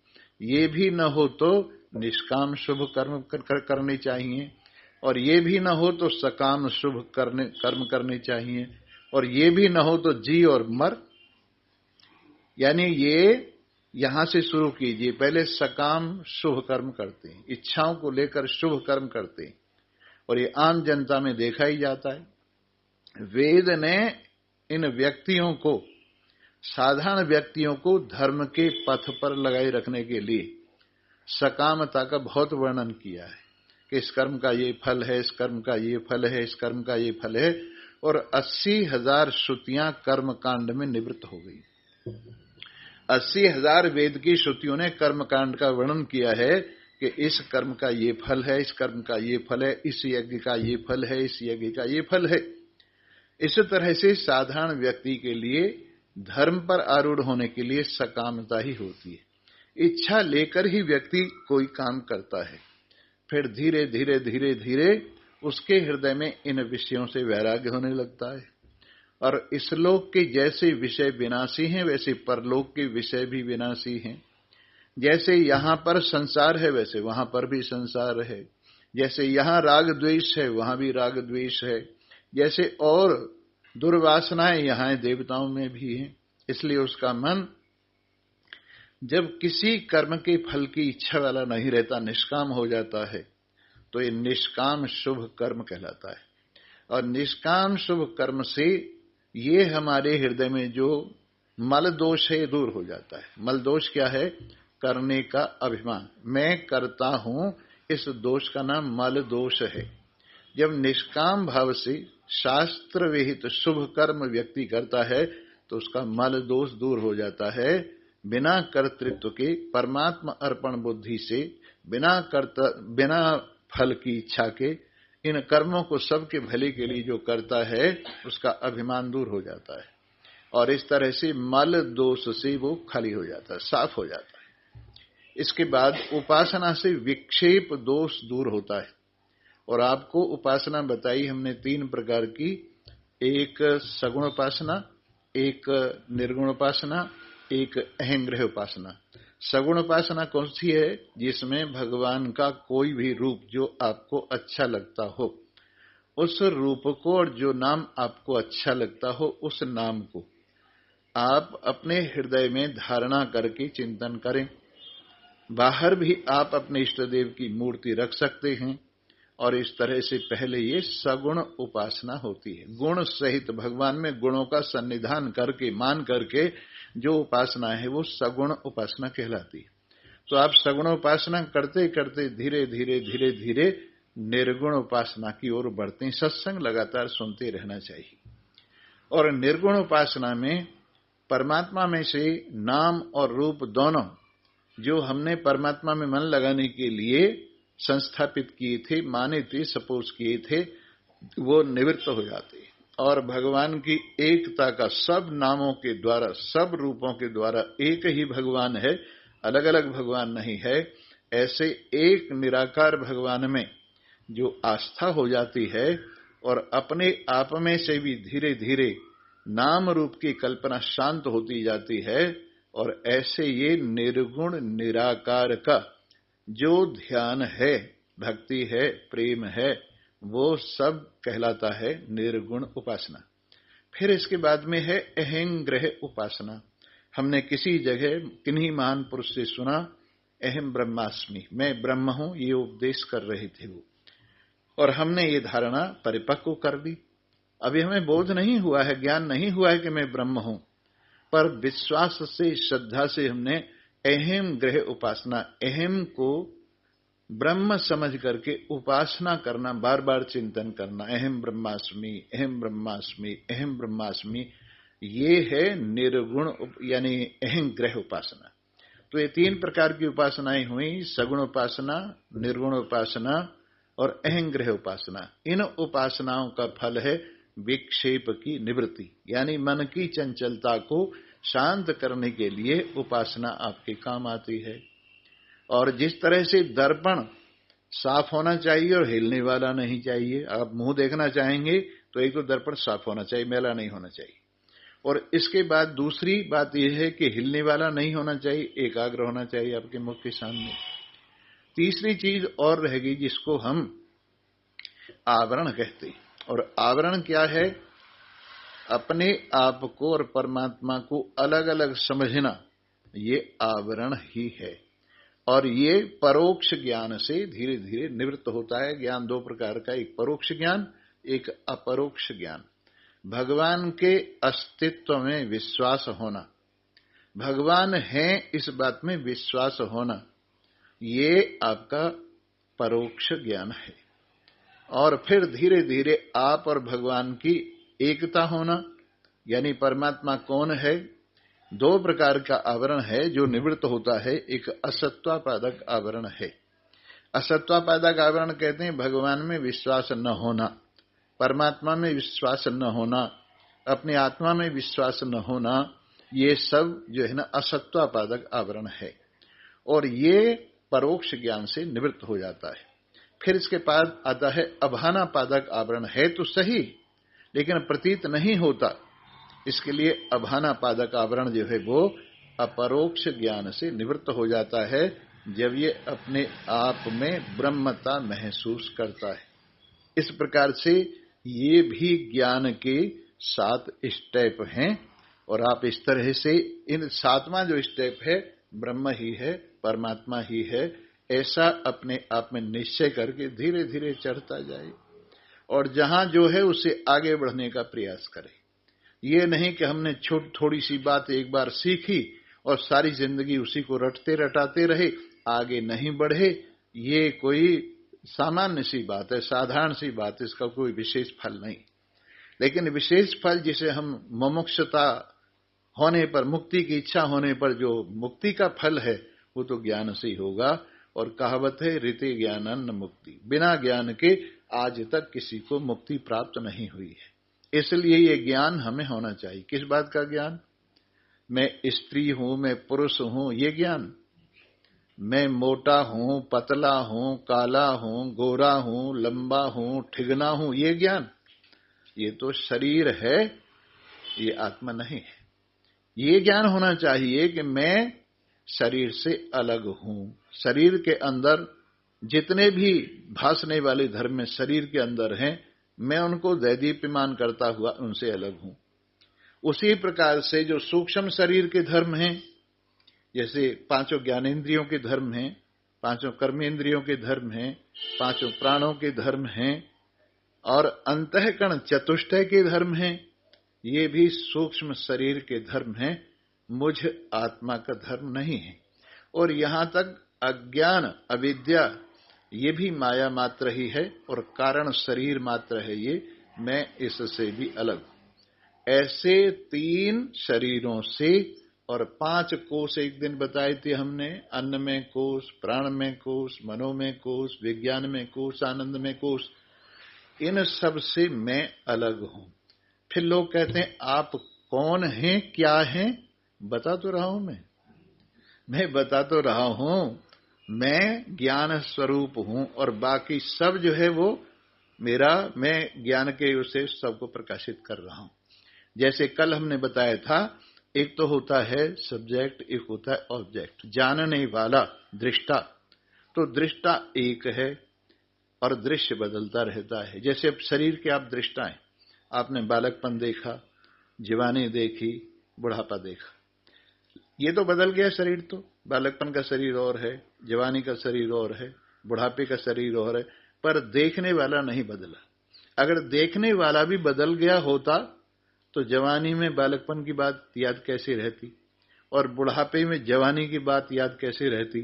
ये भी न हो तो निष्काम शुभ कर्म करने चाहिए, और ये भी न हो तो सकाम शुभ कर्म करने चाहिए, और ये भी न हो तो जी और मर। यानी ये यहां से शुरू कीजिए। पहले सकाम शुभ कर्म करते हैं, इच्छाओं को लेकर शुभ कर्म करते हैं, और ये आम जनता में देखा ही जाता है। वेद ने इन व्यक्तियों को, साधारण व्यक्तियों को धर्म के पथ पर लगाए रखने के लिए सकामता का बहुत वर्णन किया है कि इस कर्म का ये फल है, इस कर्म का ये फल है, इस कर्म का ये फल है, और 80,000 श्रुतियां कर्म कांड में निवृत्त हो गई। 80,000 वेद की श्रुतियों ने कर्म कांड का वर्णन किया है कि इस कर्म का ये फल है, इस कर्म का ये फल है, इस यज्ञ का ये फल है, इस यज्ञ का ये फल है। इस तरह से साधारण व्यक्ति के लिए धर्म पर आरूढ़ होने के लिए सकामता ही होती है। इच्छा लेकर ही व्यक्ति कोई काम करता है, फिर धीरे धीरे धीरे धीरे उसके हृदय में इन विषयों से वैराग्य होने लगता है। और इस लोक के जैसे विषय विनाशी हैं, वैसे परलोक के विषय भी विनाशी हैं। जैसे यहां पर संसार है, वैसे वहां पर भी संसार है। जैसे यहां राग द्वेष है, वहां भी राग द्वेष है। जैसे और दुर्वासनाएं यहां देवताओं में भी हैं। इसलिए उसका मन जब किसी कर्म के फल की इच्छा वाला नहीं रहता, निष्काम हो जाता है, तो ये निष्काम शुभ कर्म कहलाता है। और निष्काम शुभ कर्म से ये हमारे हृदय में जो मल दोष है दूर हो जाता है। मल दोष क्या है? करने का अभिमान, मैं करता हूं, इस दोष का नाम मल दोष है। जब निष्काम भाव से शास्त्र विहित शुभ कर्म व्यक्ति करता है तो उसका मल दोष दूर हो जाता है। बिना कर्तृत्व के परमात्मा अर्पण बुद्धि से, बिना फल की इच्छा के इन कर्मों को सबके भले के लिए जो करता है उसका अभिमान दूर हो जाता है। और इस तरह से मल दोष से वो खाली हो जाता है, साफ हो जाता है। इसके बाद उपासना से विक्षेप दोष दूर होता है। और आपको उपासना बताई हमने 3 प्रकार की, एक सगुण उपासना, एक निर्गुण उपासना, एक अहंग्रह उपासना। सगुण उपासना कौन सी है? जिसमें भगवान का कोई भी रूप जो आपको अच्छा लगता हो, उस रूप को और जो नाम आपको अच्छा लगता हो उस नाम को आप अपने हृदय में धारणा करके चिंतन करें। बाहर भी आप अपने इष्ट देव की मूर्ति रख सकते हैं। और इस तरह से पहले ये सगुण उपासना होती है। गुण सहित भगवान में गुणों का सन्निधान करके, मान करके जो उपासना है वो सगुण उपासना कहलाती है। तो आप सगुण उपासना करते करते धीरे धीरे धीरे धीरे निर्गुण उपासना की ओर बढ़ते हैं। सत्संग लगातार सुनते रहना चाहिए। और निर्गुण उपासना में परमात्मा में से नाम और रूप दोनों जो हमने परमात्मा में मन लगाने के लिए संस्थापित किए थे, माने थे, सपोज किए थे, वो निवृत्त हो जाते हैं। और भगवान की एकता का सब नामों के द्वारा, सब रूपों के द्वारा एक ही भगवान है, अलग अलग भगवान नहीं है, ऐसे एक निराकार भगवान में जो आस्था हो जाती है और अपने आप में से भी धीरे धीरे नाम रूप की कल्पना शांत होती जाती है। और ऐसे ये निर्गुण निराकार का जो ध्यान है, भक्ति है, प्रेम है, वो सब कहलाता है निर्गुण उपासना। फिर इसके बाद में है अहंग्रह उपासना। हमने किसी जगह किन्हीं महान पुरुष से सुना, अहम ब्रह्मास्मि, मैं ब्रह्म हूं, ये उपदेश कर रहे थे वो। और हमने ये धारणा परिपक्व कर दी। अभी हमें बोध नहीं हुआ है, ज्ञान नहीं हुआ है कि मैं ब्रह्म हूं, पर विश्वास से, श्रद्धा से हमने अहम ग्रह उपासना, अहम को ब्रह्म समझ करके उपासना करना, बार बार चिंतन करना, अहम ब्रह्मास्मि, अहम ब्रह्मास्मि, अहम ब्रह्मास्मि, ये है निर्गुण यानी अहम ग्रह उपासना। तो ये 3 प्रकार की उपासनाएं हुई, सगुण उपासना, निर्गुण उपासना और अहम ग्रह उपासना। इन उपासनाओं का फल है विक्षेप की निवृत्ति, यानी मन की चंचलता को शांत करने के लिए उपासना आपके काम आती है। और जिस तरह से दर्पण साफ होना चाहिए और हिलने वाला नहीं चाहिए, आप मुंह देखना चाहेंगे तो एक तो दर्पण साफ होना चाहिए, मैला नहीं होना चाहिए। और इसके बाद दूसरी बात यह है कि हिलने वाला नहीं होना चाहिए, एकाग्र होना चाहिए आपके मुख के सामने। तीसरी चीज और रहेगी जिसको हम आवरण कहते हैं। और आवरण क्या है? अपने आप को और परमात्मा को अलग अलग समझना, ये आवरण ही है। और ये परोक्ष ज्ञान से धीरे धीरे निवृत्त होता है। ज्ञान 2 प्रकार का, एक परोक्ष ज्ञान, एक अपरोक्ष ज्ञान। भगवान के अस्तित्व में विश्वास होना, भगवान है इस बात में विश्वास होना, ये आपका परोक्ष ज्ञान है। और फिर धीरे धीरे आप और भगवान की एकता होना, यानी परमात्मा कौन है। 2 प्रकार का आवरण है जो निवृत्त होता है। एक असत्वापादक आवरण है। असत्वापादक आवरण कहते हैं भगवान में विश्वास न होना, परमात्मा में विश्वास न होना, अपने आत्मा में विश्वास न होना, ये सब जो है ना असत्वापादक आवरण है, और ये परोक्ष ज्ञान से निवृत्त हो जाता है। फिर इसके बाद आता है अभानापादक आवरण, है तो सही लेकिन प्रतीत नहीं होता, इसके लिए अभानापादक आवरण जो है वो अपरोक्ष ज्ञान से निवृत्त हो जाता है, जब ये अपने आप में ब्रह्मता महसूस करता है। इस प्रकार से ये भी ज्ञान के 7 स्टेप हैं, और आप इस तरह से इन 7वां जो स्टेप है ब्रह्म ही है, परमात्मा ही है, ऐसा अपने आप में निश्चय करके धीरे धीरे चढ़ता जाए, और जहां जो है उसे आगे बढ़ने का प्रयास करे। ये नहीं कि हमने थोड़ी सी बात एक बार सीखी और सारी जिंदगी उसी को रटते रटाते रहे, आगे नहीं बढ़े। ये कोई सामान्य सी बात है, साधारण सी बात है, इसका कोई विशेष फल नहीं। लेकिन विशेष फल जिसे हम मुमुक्षुता होने पर, मुक्ति की इच्छा होने पर जो मुक्ति का फल है, वो तो ज्ञान से ही होगा। और कहावत है ऋते ज्ञानन्न मुक्ति, बिना ज्ञान के आज तक किसी को मुक्ति प्राप्त नहीं हुई है। इसलिए ये ज्ञान हमें होना चाहिए। किस बात का ज्ञान? मैं स्त्री हूं, मैं पुरुष हूं, ये ज्ञान। मैं मोटा हूं, पतला हूं, काला हूं, गोरा हूं, लंबा हूं, ठिगना हूं, ये ज्ञान। ये तो शरीर है, ये आत्मा नहीं है। ये ज्ञान होना चाहिए कि मैं शरीर से अलग हूं। शरीर के अंदर जितने भी भासने वाले धर्म शरीर के अंदर हैं, मैं उनको दैदीप्यमान करता हुआ उनसे अलग हूं। उसी प्रकार से जो सूक्ष्म शरीर के धर्म हैं, जैसे 5 ज्ञानेंद्रियों के धर्म हैं, 5 कर्मेंद्रियों के धर्म हैं, 5 प्राणों के धर्म हैं, और अंतःकरण चतुष्टय के धर्म हैं, ये भी सूक्ष्म शरीर के धर्म हैं, मुझ आत्मा का धर्म नहीं है। और यहां तक अज्ञान, अविद्या, ये भी माया मात्र ही है, और कारण शरीर मात्र है ये, मैं इससे भी अलग हूं। ऐसे 3 शरीरों से और 5 कोष एक दिन बताए थे हमने, अन्न में कोष, प्राण में कोष, मनो में कोष, विज्ञान में कोष, आनंद में कोष, इन सब से मैं अलग हूं। फिर लोग कहते हैं आप कौन हैं, क्या हैं? बता तो रहा हूं मैं बता तो रहा हूं, मैं ज्ञान स्वरूप हूं, और बाकी सब जो है वो मेरा, मैं ज्ञान के उसे सबको प्रकाशित कर रहा हूं। जैसे कल हमने बताया था, एक तो होता है सब्जेक्ट, एक होता है ऑब्जेक्ट, जानने वाला दृष्टा। तो दृष्टा एक है और दृश्य बदलता रहता है। जैसे अब शरीर के आप दृष्टा हैं, आपने बालकपन देखा, जवानी देखी, बुढ़ापा देखा, ये तो बदल गया शरीर। तो बालकपन का शरीर और है, जवानी का शरीर और है, बुढ़ापे का शरीर और है, पर देखने वाला नहीं बदला। अगर देखने वाला भी बदल गया होता तो जवानी में बालकपन की बात याद कैसे रहती, और बुढ़ापे में जवानी की बात याद कैसे रहती।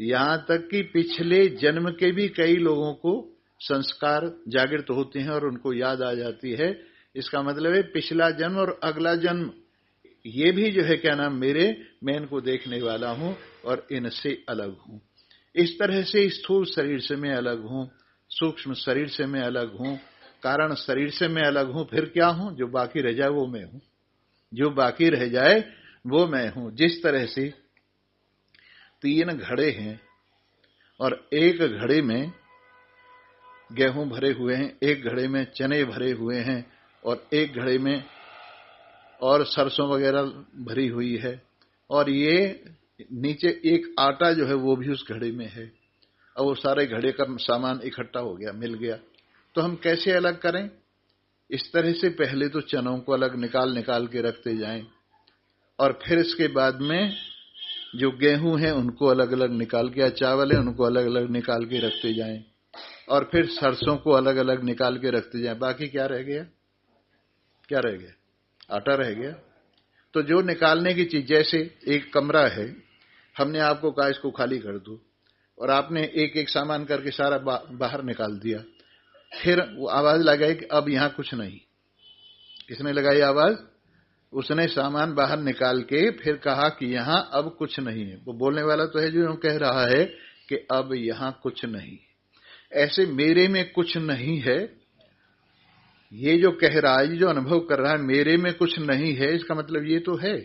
यहां तक कि पिछले जन्म के भी कई लोगों को संस्कार जागृत होते हैं और उनको याद आ जाती है। इसका मतलब है पिछला जन्म और अगला जन्म, ये भी जो है क्या नाम मेरे, मैं इनको देखने वाला हूं और इनसे अलग हूं। इस तरह से स्थूल शरीर से मैं अलग हूं, सूक्ष्म शरीर से मैं अलग हूं, कारण शरीर से मैं अलग हूं। फिर क्या हूं? जो बाकी रह जाए वो मैं हूं, जो बाकी रह जाए वो मैं हूं। जिस तरह से 3 घड़े हैं और एक घड़े में गेहूं भरे हुए हैं, एक घड़े में चने भरे हुए हैं, और एक घड़े में और सरसों वगैरह भरी हुई है, और ये नीचे एक आटा जो है वो भी उस घड़े में है, और वो सारे घड़े का सामान इकट्ठा हो गया, मिल गया। तो हम कैसे अलग करें? इस तरह से पहले तो चनों को अलग निकाल के रखते जाएं, और फिर इसके बाद में जो गेहूं है उनको अलग अलग निकाल के, या चावल है उनको अलग अलग निकाल के रखते जाएं, और फिर सरसों को अलग अलग निकाल के रखते जाएं। बाकी क्या रह गया? क्या रह गया? आटा रह गया। तो जो निकालने की चीज, जैसे एक कमरा है, हमने आपको कहा इसको खाली कर दो, और आपने एक एक सामान करके सारा बाहर निकाल दिया। फिर वो आवाज लगाई कि अब यहां कुछ नहीं। किसने लगाई आवाज? उसने सामान बाहर निकाल के फिर कहा कि यहां अब कुछ नहीं है। वो बोलने वाला तो है जो कह रहा है कि अब यहां कुछ नहीं। ऐसे मेरे में कुछ नहीं है, ये जो कह रहा है, जो अनुभव कर रहा है मेरे में कुछ नहीं है, इसका मतलब ये तो है,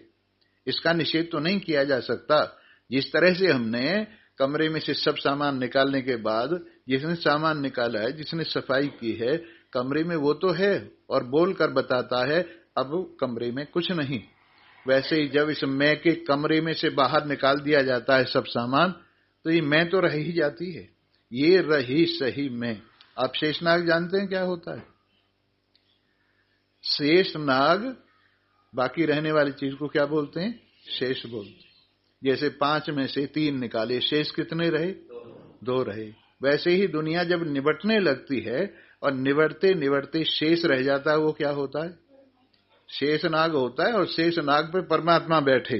इसका निषेध तो नहीं किया जा सकता। जिस तरह से हमने कमरे में से सब सामान निकालने के बाद जिसने सामान निकाला है, जिसने सफाई की है, कमरे में वो तो है और बोल कर बताता है अब कमरे में कुछ नहीं। वैसे ही जब इस मैं के कमरे में से बाहर निकाल दिया जाता है सब सामान, तो ये मैं तो रह ही जाती है, ये रही सही मैं। आप शेषनाग जानते हैं क्या होता है? शेषनाग बाकी रहने वाली चीज को क्या बोलते हैं? शेष बोलते हैं। जैसे 5 में से 3 निकाले, शेष कितने रहे? 2 रहे। वैसे ही दुनिया जब निबटने लगती है और निबटते निबटते शेष रह जाता है, वो क्या होता है? शेषनाग होता है। और शेषनाग पर परमात्मा बैठे,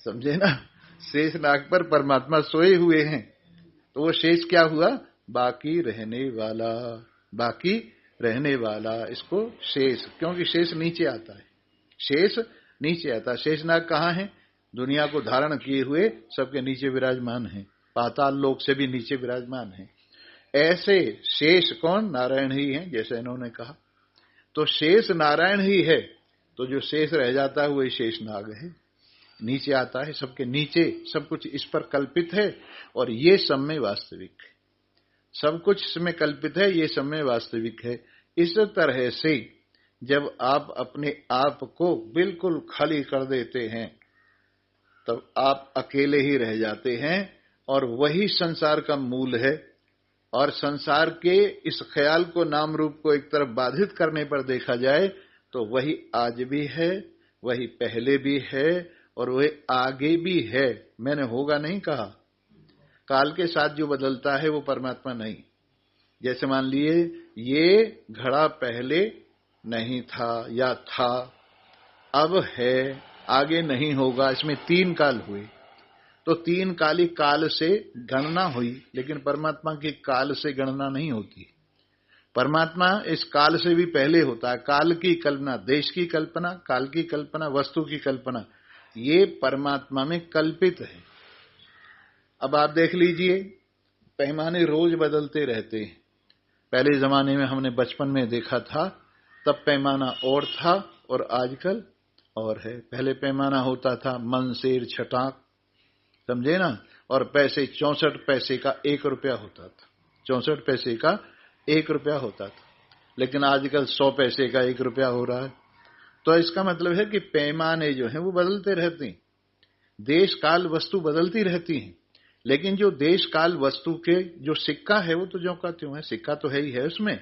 समझे ना? शेषनाग पर परमात्मा सोए हुए हैं, तो वो शेष क्या हुआ? बाकी रहने वाला, बाकी रहने वाला, इसको शेष, क्योंकि शेष नीचे आता है, शेष नीचे आता है। शेषनाग कहाँ है? दुनिया को धारण किए हुए सबके नीचे विराजमान है, पाताल लोक से भी नीचे विराजमान है। ऐसे शेष कौन? नारायण ही है, जैसे इन्होंने कहा। तो शेष नारायण ही है, तो जो शेष रह जाता है वही शेषनाग है, नीचे आता है, सबके नीचे। सब कुछ इस पर कल्पित है और ये सब में वास्तविक है। सब कुछ इसमें कल्पित है, ये सब में वास्तविक है। इस तरह से जब आप अपने आप को बिल्कुल खाली कर देते हैं, तब आप अकेले ही रह जाते हैं और वही संसार का मूल है। और संसार के इस ख्याल को, नाम रूप को एक तरफ बाधित करने पर देखा जाए तो वही आज भी है, वही पहले भी है और वही आगे भी है। मैंने होगा नहीं कहा, काल के साथ जो बदलता है वो परमात्मा नहीं। जैसे मान लिए ये घड़ा पहले नहीं था या था, अब है, आगे नहीं होगा, इसमें 3 काल हुए, तो 3 काली काल से गणना हुई, लेकिन परमात्मा की काल से गणना नहीं होती। परमात्मा इस काल से भी पहले होता है। काल की कल्पना, देश की कल्पना, काल की कल्पना, वस्तु की कल्पना, ये परमात्मा में कल्पित है। अब आप देख लीजिए, पैमाने रोज बदलते रहते हैं। पहले जमाने में हमने बचपन में देखा था, तब पैमाना और था और आजकल और है। पहले पैमाना होता था मन, शेर, छटाक, समझे ना? और पैसे 64 पैसे का 1 रुपया होता था, 64 पैसे का 1 रुपया होता था, लेकिन आजकल 100 पैसे का 1 रुपया हो रहा है। तो इसका मतलब है कि पैमाने जो हैं वो बदलते रहते हैं, देश काल वस्तु बदलती रहती हैं। लेकिन जो देश काल वस्तु के जो सिक्का है वो तो ज्यों का त्यों है, सिक्का तो है ही है उसमें,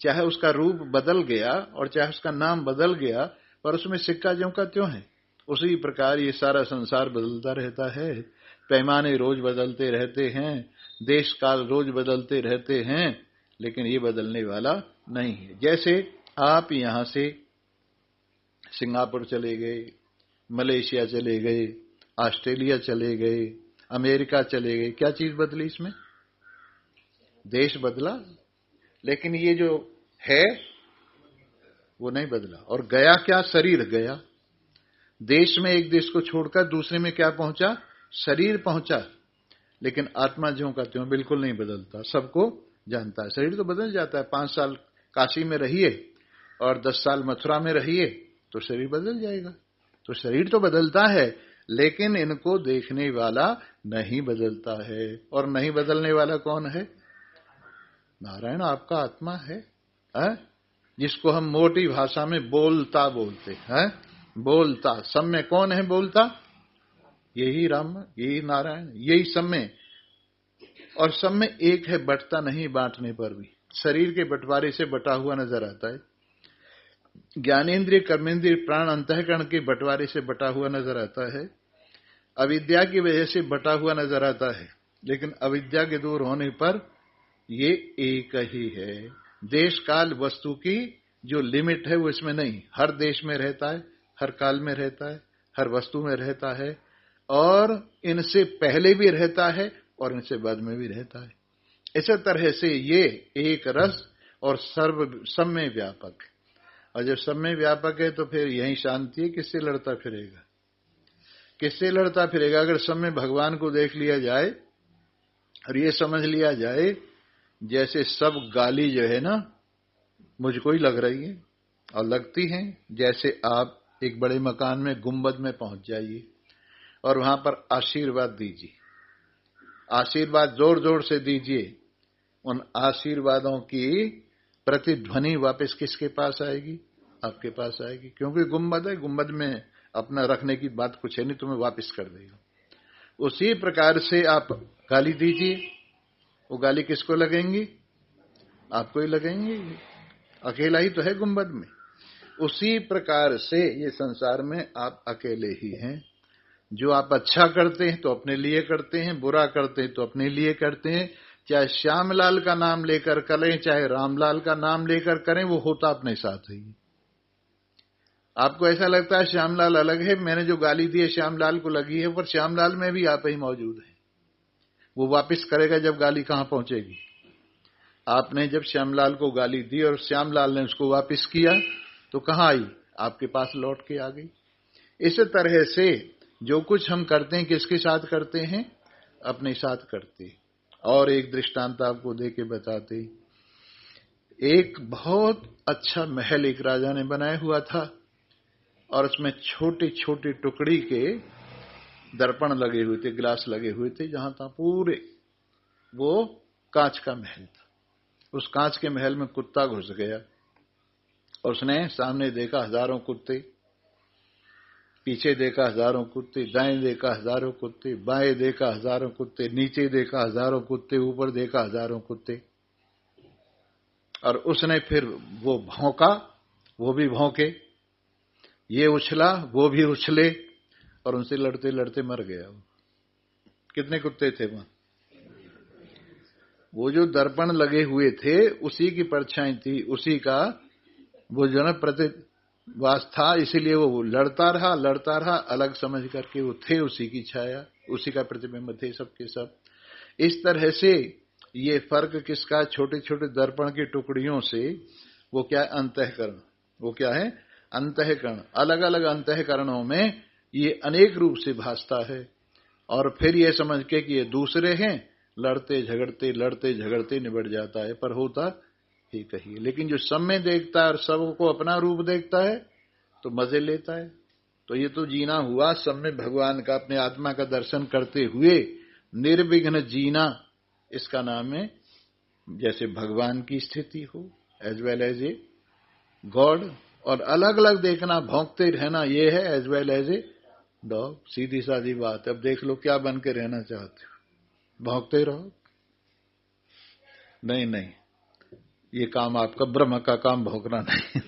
चाहे उसका रूप बदल गया और चाहे उसका नाम बदल गया, पर उसमें सिक्का ज्यों का त्यों है। उसी प्रकार ये सारा संसार बदलता रहता है, पैमाने रोज बदलते रहते हैं, देश काल रोज बदलते रहते हैं, लेकिन ये बदलने वाला नहीं है। जैसे आप यहां से सिंगापुर चले गए, मलेशिया चले गए, ऑस्ट्रेलिया चले गए, अमेरिका चले गए, क्या चीज बदली इसमें? देश बदला, लेकिन ये जो है वो नहीं बदला। और गया क्या? शरीर गया। देश में एक देश को छोड़कर दूसरे में क्या पहुंचा? शरीर पहुंचा। लेकिन आत्मा ज्यों का त्यों बिल्कुल नहीं बदलता, सबको जानता है। शरीर तो बदल जाता है, 5 साल काशी में रहिए और 10 साल मथुरा में रहिए तो शरीर बदल जाएगा। तो शरीर तो बदलता है, लेकिन इनको देखने वाला नहीं बदलता है। और नहीं बदलने वाला कौन है? नारायण, आपका आत्मा है, जिसको हम मोटी भाषा में बोलता बोलते हैं। बोलता, सब में कौन है बोलता? यही राम, यही नारायण, यही सब में। और सब में एक है, बंटता नहीं बांटने पर भी। शरीर के बंटवारे से बटा हुआ नजर आता है, ज्ञानेन्द्रिय, कर्मेंद्रिय, प्राण, अंतःकरण के बंटवारे से बटा हुआ नजर आता है, अविद्या की वजह से बटा हुआ नजर आता है। लेकिन अविद्या के दूर होने पर ये एक ही है। देश काल वस्तु की जो लिमिट है वो इसमें नहीं, हर देश में रहता है, हर काल में रहता है, हर वस्तु में रहता है, और इनसे पहले भी रहता है और इनसे बाद में भी रहता है। इसी तरह से ये एक रस और सब में व्यापक है। और जब सब में व्यापक है तो फिर यही शांति है। किससे लड़ता फिरेगा? किससे लड़ता फिरेगा? अगर सब में भगवान को देख लिया जाए और ये समझ लिया जाए जैसे सब गाली जो है ना मुझको ही लग रही है और लगती हैं। जैसे आप एक बड़े मकान में गुंबद में पहुंच जाइए और वहां पर आशीर्वाद दीजिए, आशीर्वाद जोर जोर से दीजिए, उन आशीर्वादों की प्रतिध्वनि वापस किसके पास आएगी? आपके पास आएगी, क्योंकि गुंबद है, गुंबद में अपना रखने की बात कुछ है नहीं, तुम्हें वापस कर देगा। उसी प्रकार से आप गाली दीजिए, वो गाली किसको लगेंगी? आपको ही लगेंगी, अकेला ही तो है गुंबद में। उसी प्रकार से ये संसार में आप अकेले ही हैं। जो आप अच्छा करते हैं तो अपने लिए करते हैं, बुरा करते हैं तो अपने लिए करते हैं। चाहे श्यामलाल का नाम लेकर करें, चाहे रामलाल का नाम लेकर करें, वो होता अपने साथ ही। आपको ऐसा लगता है श्यामलाल अलग है, मैंने जो गाली दी है श्यामलाल को लगी है, पर श्यामलाल में भी आप ही मौजूद है। वो वापस करेगा जब गाली कहां पहुंचेगी। आपने जब श्यामलाल को गाली दी और श्यामलाल ने उसको वापस किया तो कहां आई? आपके पास लौट के आ गई। इस तरह से जो कुछ हम करते हैं किसके साथ करते हैं? अपने साथ करते हैं। और एक दृष्टांत आपको देके बताते, एक बहुत अच्छा महल एक राजा ने बनाया हुआ था और उसमें छोटे छोटे टुकड़ी के दर्पण लगे हुए थे, गिलास लगे हुए थे, जहां तक पूरे वो कांच का महल था। उस कांच के महल में कुत्ता घुस गया और उसने सामने देखा हजारों कुत्ते, पीछे देखा हजारों कुत्ते, दाएं देखा हजारों कुत्ते, बाएं देखा हजारों कुत्ते, नीचे देखा हजारों कुत्ते, ऊपर देखा हजारों कुत्ते। और उसने फिर वो भौंका, वो भी भौंके, ये उछला, वो भी उछले, और उनसे लड़ते लड़ते मर गया। कितने कुत्ते थे वहां? वो जो दर्पण लगे हुए थे उसी की परछाई थी, उसी का वो जो ना प्रतिवास था, इसीलिए वो लड़ता रहा, अलग समझ करके वो थे उसी की छाया, उसी का प्रतिबिंब थे सबके सब। इस तरह से ये फर्क किसका? छोटे छोटे दर्पण की टुकड़ियों से। वो क्या है? अंतःकरण। वो क्या है? अंतःकरण। अलग अलग अंतःकरणों में ये अनेक रूप से भासता है और फिर ये समझ के कि ये दूसरे हैं, लड़ते झगड़ते निबट जाता है, पर होता ही कही। लेकिन जो सब में देखता है और सबको अपना रूप देखता है तो मजे लेता है। तो ये तो जीना हुआ सब में भगवान का, अपने आत्मा का दर्शन करते हुए निर्विघ्न जीना, इसका नाम है जैसे भगवान की स्थिति हो as well as a god. और अलग अलग देखना, भौंकते रहना, ये है as well as a dog. सीधी सादी बात। अब देख लो क्या बन के रहना चाहते हो? भौंकते रहो? नहीं, ये काम आपका, ब्रह्म का काम भौंकना नहीं।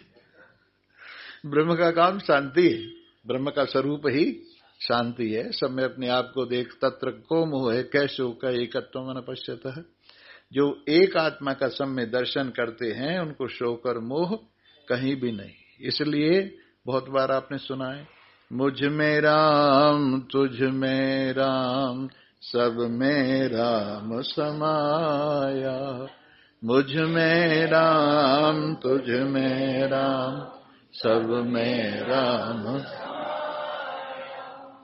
ब्रह्म का काम शांति है, ब्रह्म का स्वरूप ही शांति है। सब में अपने आप को देख, तत्र को मोह है कैसो का एकत्व मन पश्यतः। जो एक आत्मा का सब में दर्शन करते हैं उनको शोक और मोह कहीं भी नहीं। इसलिए बहुत बार आपने सुना है, मुझ में राम तुझ में राम सब में राम समाया, मुझ में राम तुझ में राम सब में राम।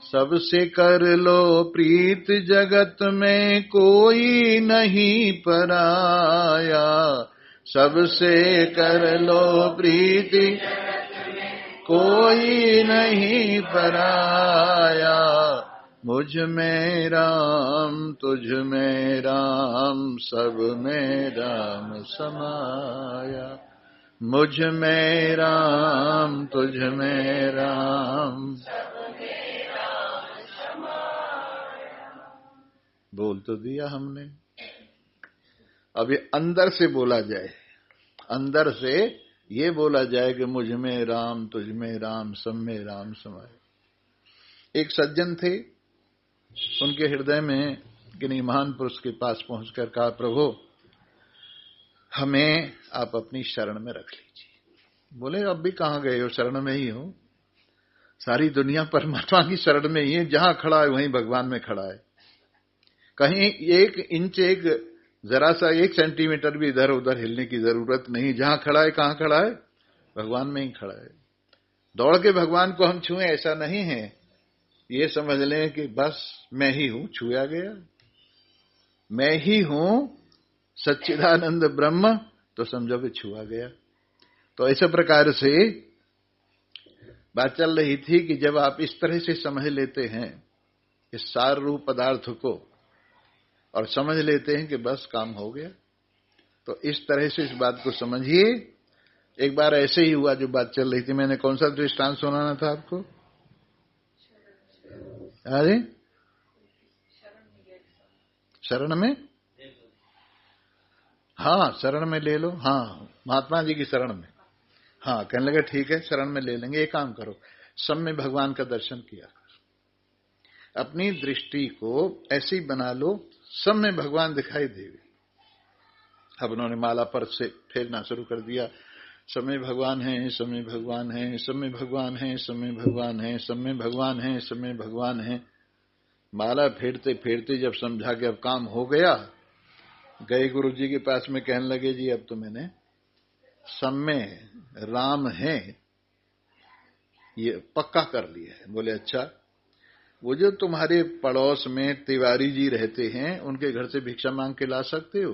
सबसे कर लो प्रीत जगत में कोई नहीं पराया, सबसे कर लो प्रीति कोई नहीं पराया, मुझ में राम तुझ में राम सब में राम समाया, मुझ में राम तुझ में राम। बोल तो दिया हमने, अभी अंदर से बोला जाए, अंदर से ये बोला जाए कि मुझ में राम तुझ में राम सब में राम समाये। एक सज्जन थे, उनके हृदय में किन्हीं महान पुरुष के पास पहुंचकर कहा, प्रभु हमें आप अपनी शरण में रख लीजिए। बोले अब भी कहां गए हो? शरण में ही हो। सारी दुनिया परमात्मा की शरण में ही है, जहां खड़ा है वहीं भगवान में खड़ा है। कहीं एक इंच, एक जरा सा 1 सेंटीमीटर भी इधर उधर हिलने की जरूरत नहीं। जहां खड़ा है, कहां खड़ा है? भगवान में ही खड़ा है। दौड़ के भगवान को हम छुएं ऐसा नहीं है। ये समझ लें कि बस मैं ही हूं, छुआ गया। मैं ही हूं सच्चिदानंद ब्रह्म, तो समझो कि छुआ गया। तो ऐसे प्रकार से बात चल रही थी कि जब आप इस तरह से समझ लेते हैं इस सार रूप पदार्थ को और समझ लेते हैं कि बस काम हो गया, तो इस तरह से इस बात को समझिए। एक बार ऐसे ही हुआ जो बात चल रही थी, मैंने कौन सा दृष्टांत सुनाना था आपको? अरे शरण में, हाँ शरण में ले लो, हाँ महात्मा जी की शरण में, हाँ कहने लगे ठीक है शरण में ले लेंगे। एक काम करो, सब में भगवान का दर्शन किया, अपनी दृष्टि को ऐसी बना लो सब में भगवान दिखाई देवे। अब उन्होंने माला पर से फेरना शुरू कर दिया, सब में भगवान है, सब में भगवान है, सब में भगवान है, सब में भगवान है, सब में भगवान है, सब में भगवान है। माला फेरते फेरते जब समझा कि अब काम हो गया, गए गुरु जी के पास में, कहने लगे जी अब तो मैंने सब में राम है ये पक्का कर लिया है। बोले अच्छा, वो जो तुम्हारे पड़ोस में तिवारी जी रहते हैं उनके घर से भिक्षा मांग के ला सकते हो?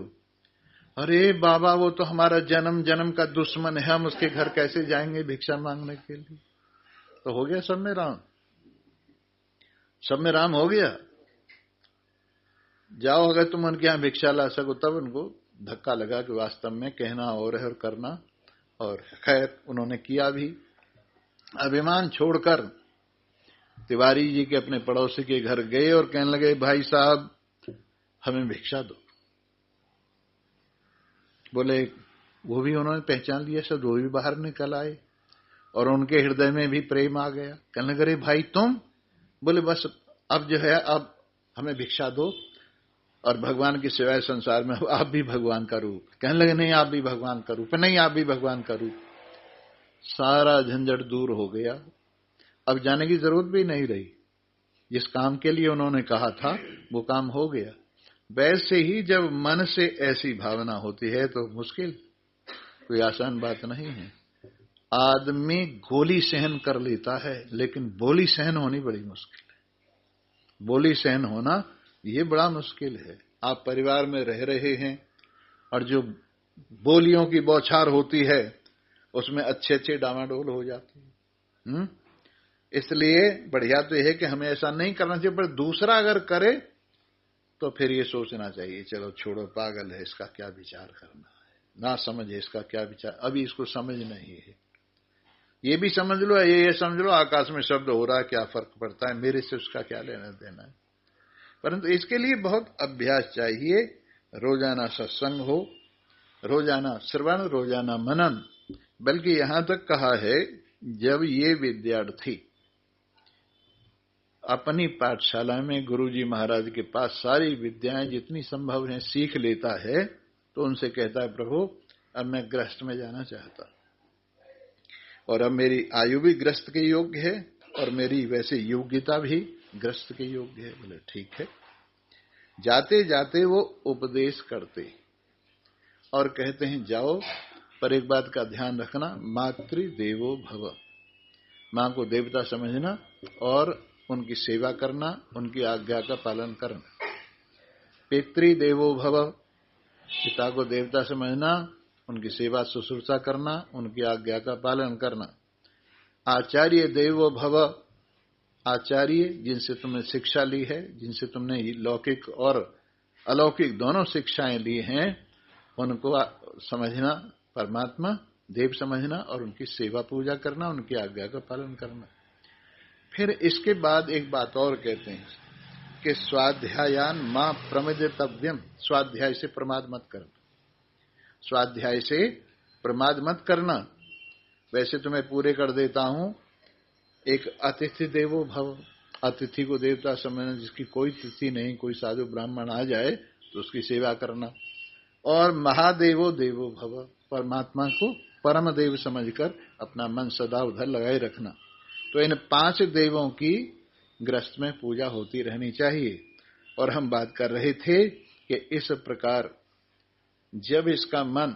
अरे बाबा वो तो हमारा जन्म जन्म का दुश्मन है, हम उसके घर कैसे जाएंगे भिक्षा मांगने के लिए? तो हो गया सब में राम, सब में राम हो गया। जाओ अगर तुम उनके यहां भिक्षा ला सको। तब उनको धक्का लगा कि वास्तव में कहना और है और करना, और खैर उन्होंने किया भी। अभिमान छोड़कर तिवारी जी के अपने पड़ोसी के घर गए और कहने लगे भाई साहब हमें भिक्षा दो। बोले वो भी उन्होंने पहचान लिया, सब वो भी बाहर निकल आए और उनके हृदय में भी प्रेम आ गया। कहने लगे भाई तुम? बोले बस अब जो है अब हमें भिक्षा दो और भगवान की सेवा संसार में आप भी भगवान का रूप। कहने लगे नहीं आप भी भगवान का रूप, नहीं आप भी भगवान का रूप। सारा झंझट दूर हो गया, अब जाने की जरूरत भी नहीं रही। जिस काम के लिए उन्होंने कहा था वो काम हो गया। वैसे ही जब मन से ऐसी भावना होती है तो मुश्किल, कोई आसान बात नहीं है। आदमी गोली सहन कर लेता है लेकिन बोली सहन होनी बड़ी मुश्किल है। बोली सहन होना ये बड़ा मुश्किल है। आप परिवार में रह रहे हैं और जो बोलियों की बौछार होती है उसमें अच्छे अच्छे डामाडोल हो जाते हैं। इसलिए बढ़िया तो यह है कि हमें ऐसा नहीं करना चाहिए, पर दूसरा अगर करे तो फिर ये सोचना चाहिए चलो छोड़ो, पागल है इसका क्या विचार करना है, ना समझ है इसका क्या विचार, अभी इसको समझ नहीं है। ये भी समझ लो, ये समझ लो आकाश में शब्द हो रहा है, क्या फर्क पड़ता है, मेरे से उसका क्या लेना देना है। परंतु इसके लिए बहुत अभ्यास चाहिए। रोजाना सत्संग हो, रोजाना श्रवण, रोजाना मनन। बल्कि यहां तक कहा है जब ये विद्यार्थी अपनी पाठशाला में गुरुजी महाराज के पास सारी विद्याएं जितनी संभव हैं सीख लेता है तो उनसे कहता है प्रभु अब मैं गृहस्थ में जाना चाहता और अब मेरी आयु भी गृहस्थ के योग्य है और मेरी वैसे योग्यता भी गृहस्थ के योग्य है। बोले ठीक है। जाते जाते वो उपदेश करते और कहते हैं जाओ, पर एक बात का ध्यान रखना, मातृदेवो भव, मां को देवता समझना और उनकी सेवा करना, उनकी आज्ञा का पालन करना। पितृदेवो भव, पिता को देवता समझना, उनकी सेवा शुश्रूषा करना, उनकी आज्ञा का पालन करना। आचार्य देवो भव, आचार्य जिनसे तुमने शिक्षा ली है, जिनसे तुमने लौकिक और अलौकिक दोनों शिक्षाएं ली हैं, उनको समझना, परमात्मा देव समझना और उनकी सेवा पूजा करना, उनकी आज्ञा का पालन करना। फिर इसके बाद एक बात और कहते हैं कि स्वाध्यायान मां प्रमदितव्यम, स्वाध्याय से प्रमाद मत करना, स्वाध्याय से प्रमाद मत करना। वैसे तो मैं पूरे कर देता हूं। एक अतिथि देवो भव, अतिथि को देवता समझना, जिसकी कोई तिथि नहीं, कोई साधु ब्राह्मण आ जाए तो उसकी सेवा करना। और महादेवो देवो भव, परमात्मा को परम देव समझकर अपना मन सदा उधर लगाए रखना। तो इन 5 देवों की गृहस्थ में पूजा होती रहनी चाहिए। और हम बात कर रहे थे कि इस प्रकार जब इसका मन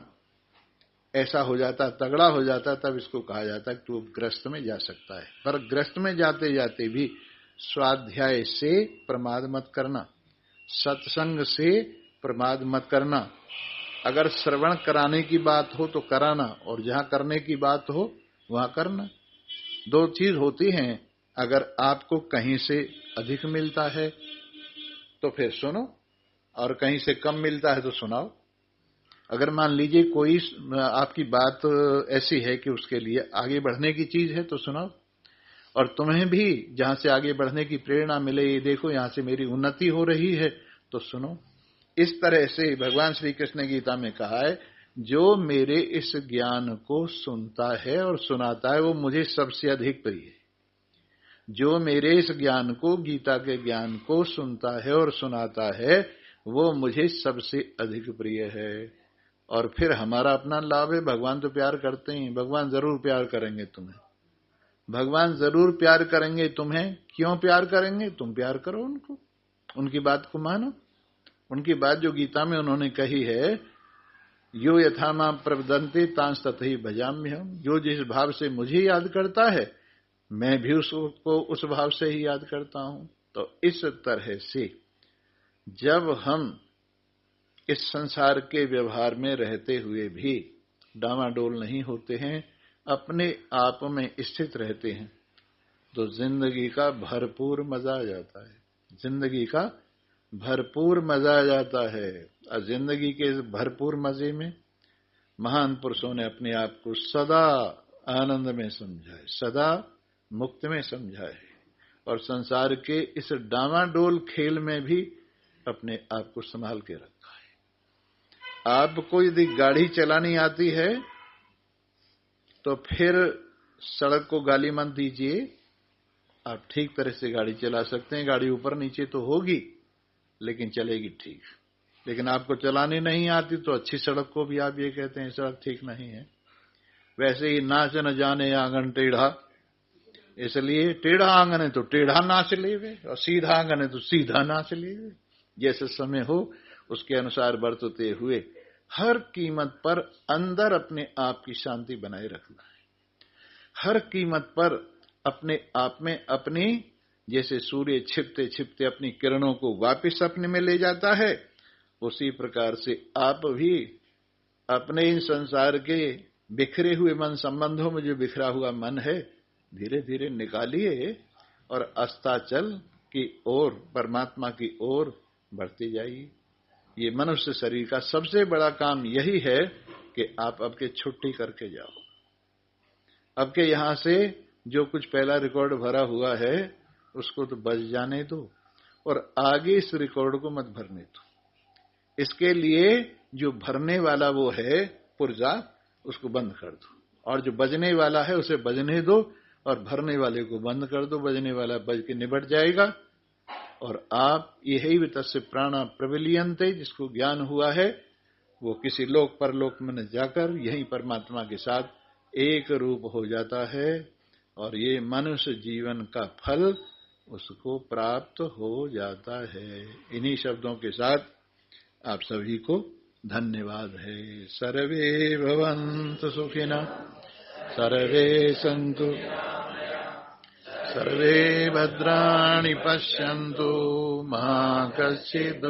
ऐसा हो जाता, तगड़ा हो जाता, तब इसको कहा जाता है कि तू गृहस्थ में जा सकता है। पर गृहस्थ में जाते जाते भी स्वाध्याय से प्रमाद मत करना, सत्संग से प्रमाद मत करना, अगर श्रवण कराने की बात हो तो कराना, और जहां करने की बात हो वहां करना। दो चीज होती हैं, अगर आपको कहीं से अधिक मिलता है तो फिर सुनो, और कहीं से कम मिलता है तो सुनाओ। अगर मान लीजिए कोई आपकी बात ऐसी है कि उसके लिए आगे बढ़ने की चीज है तो सुनाओ, और तुम्हें भी जहां से आगे बढ़ने की प्रेरणा मिले, ये देखो यहां से मेरी उन्नति हो रही है, तो सुनो। इस तरह से भगवान श्री कृष्ण गीता में कहा है, जो मेरे इस ज्ञान को सुनता है और सुनाता है वो मुझे सबसे अधिक प्रिय है। जो मेरे इस ज्ञान को, गीता के ज्ञान को सुनता है और सुनाता है वो मुझे सबसे अधिक प्रिय है। और फिर हमारा अपना लाभ है, भगवान तो प्यार करते हैं, भगवान जरूर प्यार करेंगे तुम्हें, भगवान जरूर प्यार करेंगे तुम्हें। क्यों प्यार करेंगे? तुम प्यार करो उनको, उनकी बात को मानो। उनकी बात जो गीता में उन्होंने कही है, यो यथा मां प्रवदन्ते तांस तथैव भजाम्यहम्, जो जिस भाव से मुझे याद करता है मैं भी उसको उस भाव से ही याद करता हूं। तो इस तरह से जब हम इस संसार के व्यवहार में रहते हुए भी डामाडोल नहीं होते हैं, अपने आप में स्थित रहते हैं, तो जिंदगी का भरपूर मजा आ जाता है। जिंदगी का भरपूर मजा आ जाता है। और जिंदगी के भरपूर मजे में महान पुरुषों ने अपने आप को सदा आनंद में समझा है, सदा मुक्त में समझा है, और संसार के इस डामाडोल खेल में भी अपने आप को संभाल के रखा है। आपको यदि गाड़ी चलानी आती है तो फिर सड़क को गाली मत दीजिए, आप ठीक तरह से गाड़ी चला सकते हैं। गाड़ी ऊपर नीचे तो होगी लेकिन चलेगी ठीक। लेकिन आपको चलानी नहीं आती तो अच्छी सड़क को भी आप ये कहते हैं सड़क ठीक नहीं है। वैसे ही नाच न जाने आंगन टेढ़ा, इसलिए टेढ़ा आंगन है तो टेढ़ा नाच लेवे, और सीधा आंगन है तो सीधा नाच लेवे। जैसे समय हो उसके अनुसार बरतते हुए हर कीमत पर अंदर अपने आप की शांति बनाए रखना है। हर कीमत पर अपने आप में अपनी, जैसे सूर्य छिपते छिपते अपनी किरणों को वापस अपने में ले जाता है, उसी प्रकार से आप भी अपने इन संसार के बिखरे हुए मन संबंधों में जो बिखरा हुआ मन है धीरे धीरे निकालिए और अस्ताचल की ओर, परमात्मा की ओर बढ़ते जाइए। ये मनुष्य शरीर का सबसे बड़ा काम यही है कि आप अब के छुट्टी करके जाओ। अब के यहां से जो कुछ पहला रिकॉर्ड भरा हुआ है उसको तो बच जाने दो, और आगे इस रिकॉर्ड को मत भरने दो। इसके लिए जो भरने वाला वो है पुर्जा, उसको बंद कर दो, और जो बजने वाला है उसे बजने दो, और भरने वाले को बंद कर दो। बजने वाला बज के निबट जाएगा, और आप यही तस्य प्राणा प्रविलियन्ते, जिसको ज्ञान हुआ है वो किसी लोक परलोक में जाकर यही परमात्मा के साथ एक रूप हो जाता है, और ये मनुष्य जीवन का फल उसको प्राप्त हो जाता है। इन्हीं शब्दों के साथ आप सभी को धन्यवाद है। सर्वे भवन्तु सुखिनः, सर्वे सन्तु, सर्वे भद्राणि पश्यन्तु, मा कश्चित्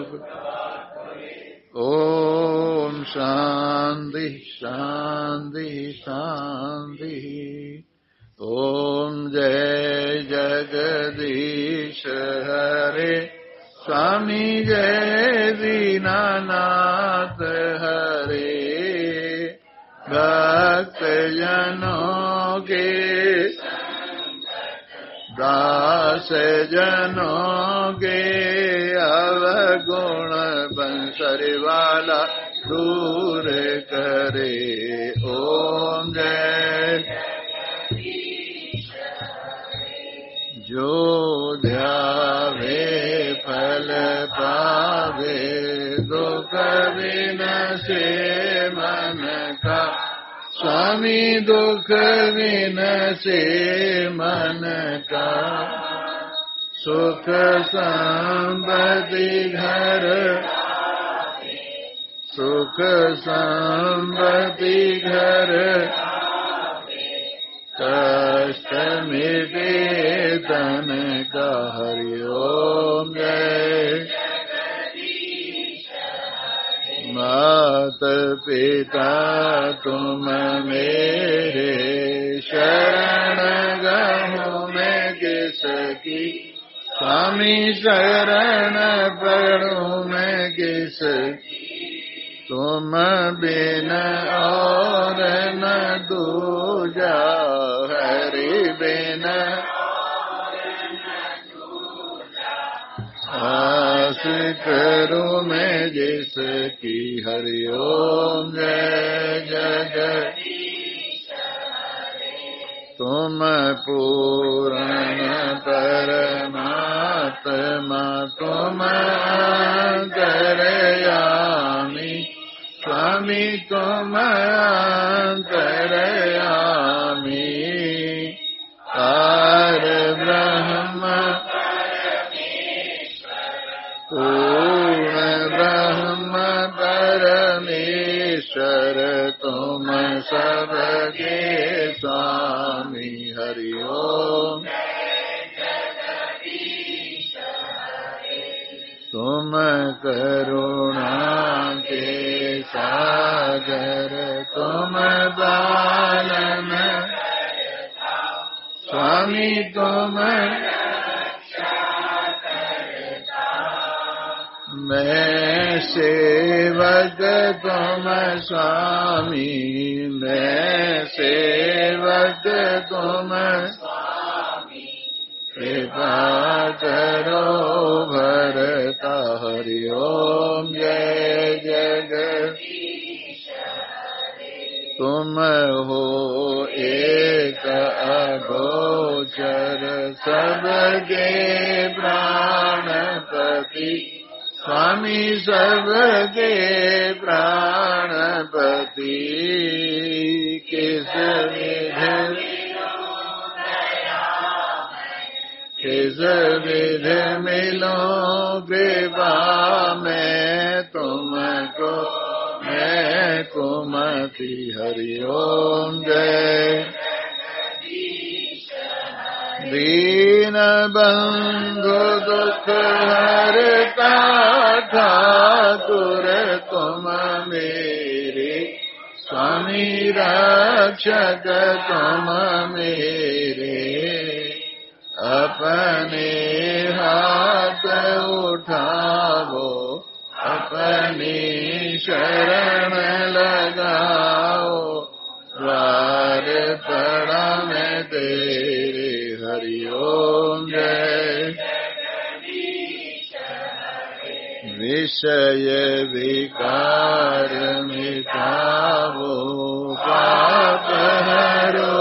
ओम शांति शांति शांति। ओम जय जगदीश हरे, स्वामी जय दीनानाथ हरे। भक्त जनों के, दास जनों के अवगुण बंसरी वाला दूर करे। ओम जय। जो ध्यावे फल पावे, दुख विनाशे मन का, स्वामी दुख विनाशे मन का। सुख संपत्ति घर, सुख संपत्ति घर, कष्ट मिटे तन का। हरि ओम जय। माता पिता तुम मेरे, शरण गहूँ मैं किसकी, स्वामी शरण पढ़ूं मैं किसकी, तुम बिन और न दूजा, हरि बिन आस करूं मैं जिसकी, हरि ओम जय जगदीश हरे। तुम पूर्ण परमात्मा, तुम अंतर्यामी, स्वामी तुम अंतर्यामी, पार ब्रह्म पूर्ण ब्रह्म परमेश्वर, तुम सबके स्वामी, हरि ओम। तुम करुणा के सागर, तुम पालन स्वामी, तुम मैं सेवक तुम स्वामी, मैं सेवक तुम स्वामी, कृपा करो भरता, हरि ओम जय जगदीश हरे। तुम हो एक अगोचर, सबके प्राणपति, स्वामी सबके प्राणपति, किस विधि मिलो कृपा में तुमको, मैं कुमति, हरि ओम जय। दीन बंधु दुख हरता ठाकुर तुम मेरे, स्वामी रक्षक तुम मेरे, अपने हाथ उठाओ, अपनी शरण लगाओ, द्वार पड़ा मैं तेरे, हरि ओम जय। विषय विकार मिटाओ, पाप हरो,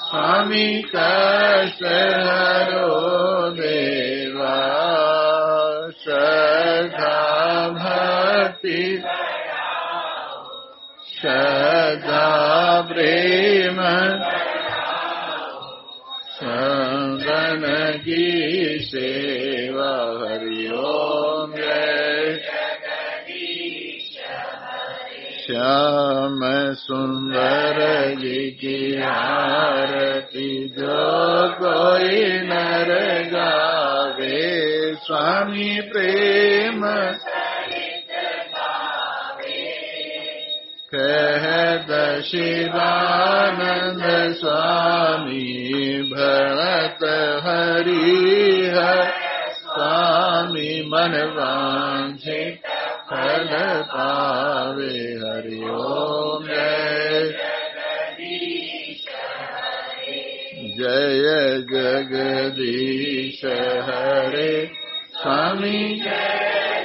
स्वामी कष्ट हरो देवा, श्रद्धा भक्ति श्रद्धा प्रेम संगन की सेवा, हरि ओम जय। श्याम सुंदर जी की आरती जो कोई नर गावे, स्वामी प्रेम कहत शिवानंद स्वामी, भरत हरि स्वामी, मन वांछित फल पावे, हरि ओम जय। जय जगदीश हरे, स्वामी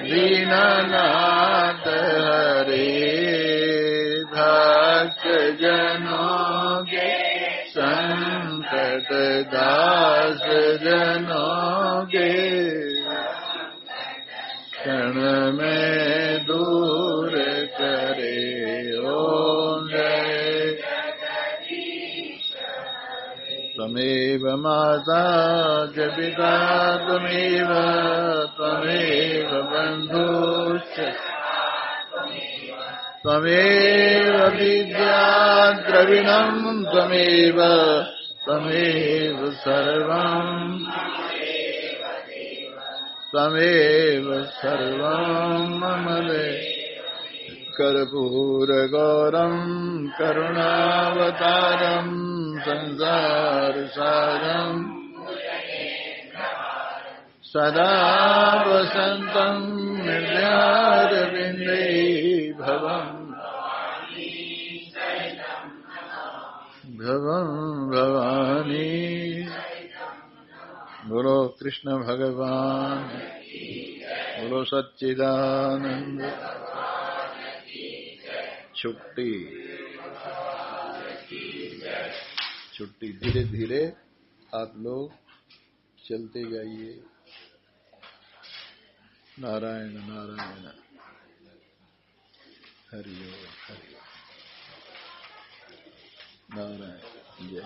दीननाथ हरे, भक्त जनों के संकट दास जनों के, क्षण में दूर करे, ओम जय। त्वमेव माता च पिता त्वमेव, त्वमेव बन्धुश्च त्वमेव विद्या द्रविणं, त्वमेव त्वमेव सर्वं, त्वमेव सर्वं मम देव। कर्पूरगौरं करुणावतारं संसारसारं सदा वसन्तं हृदयारविन्दे भवं भवानी। बोलो कृष्ण भगवान, बोलो सच्चिदानंद। छुट्टी छुट्टी, धीरे धीरे आप लोग चलते जाइए। नारायण नारायण, हरि ओम हरि ओम, नारायण जय।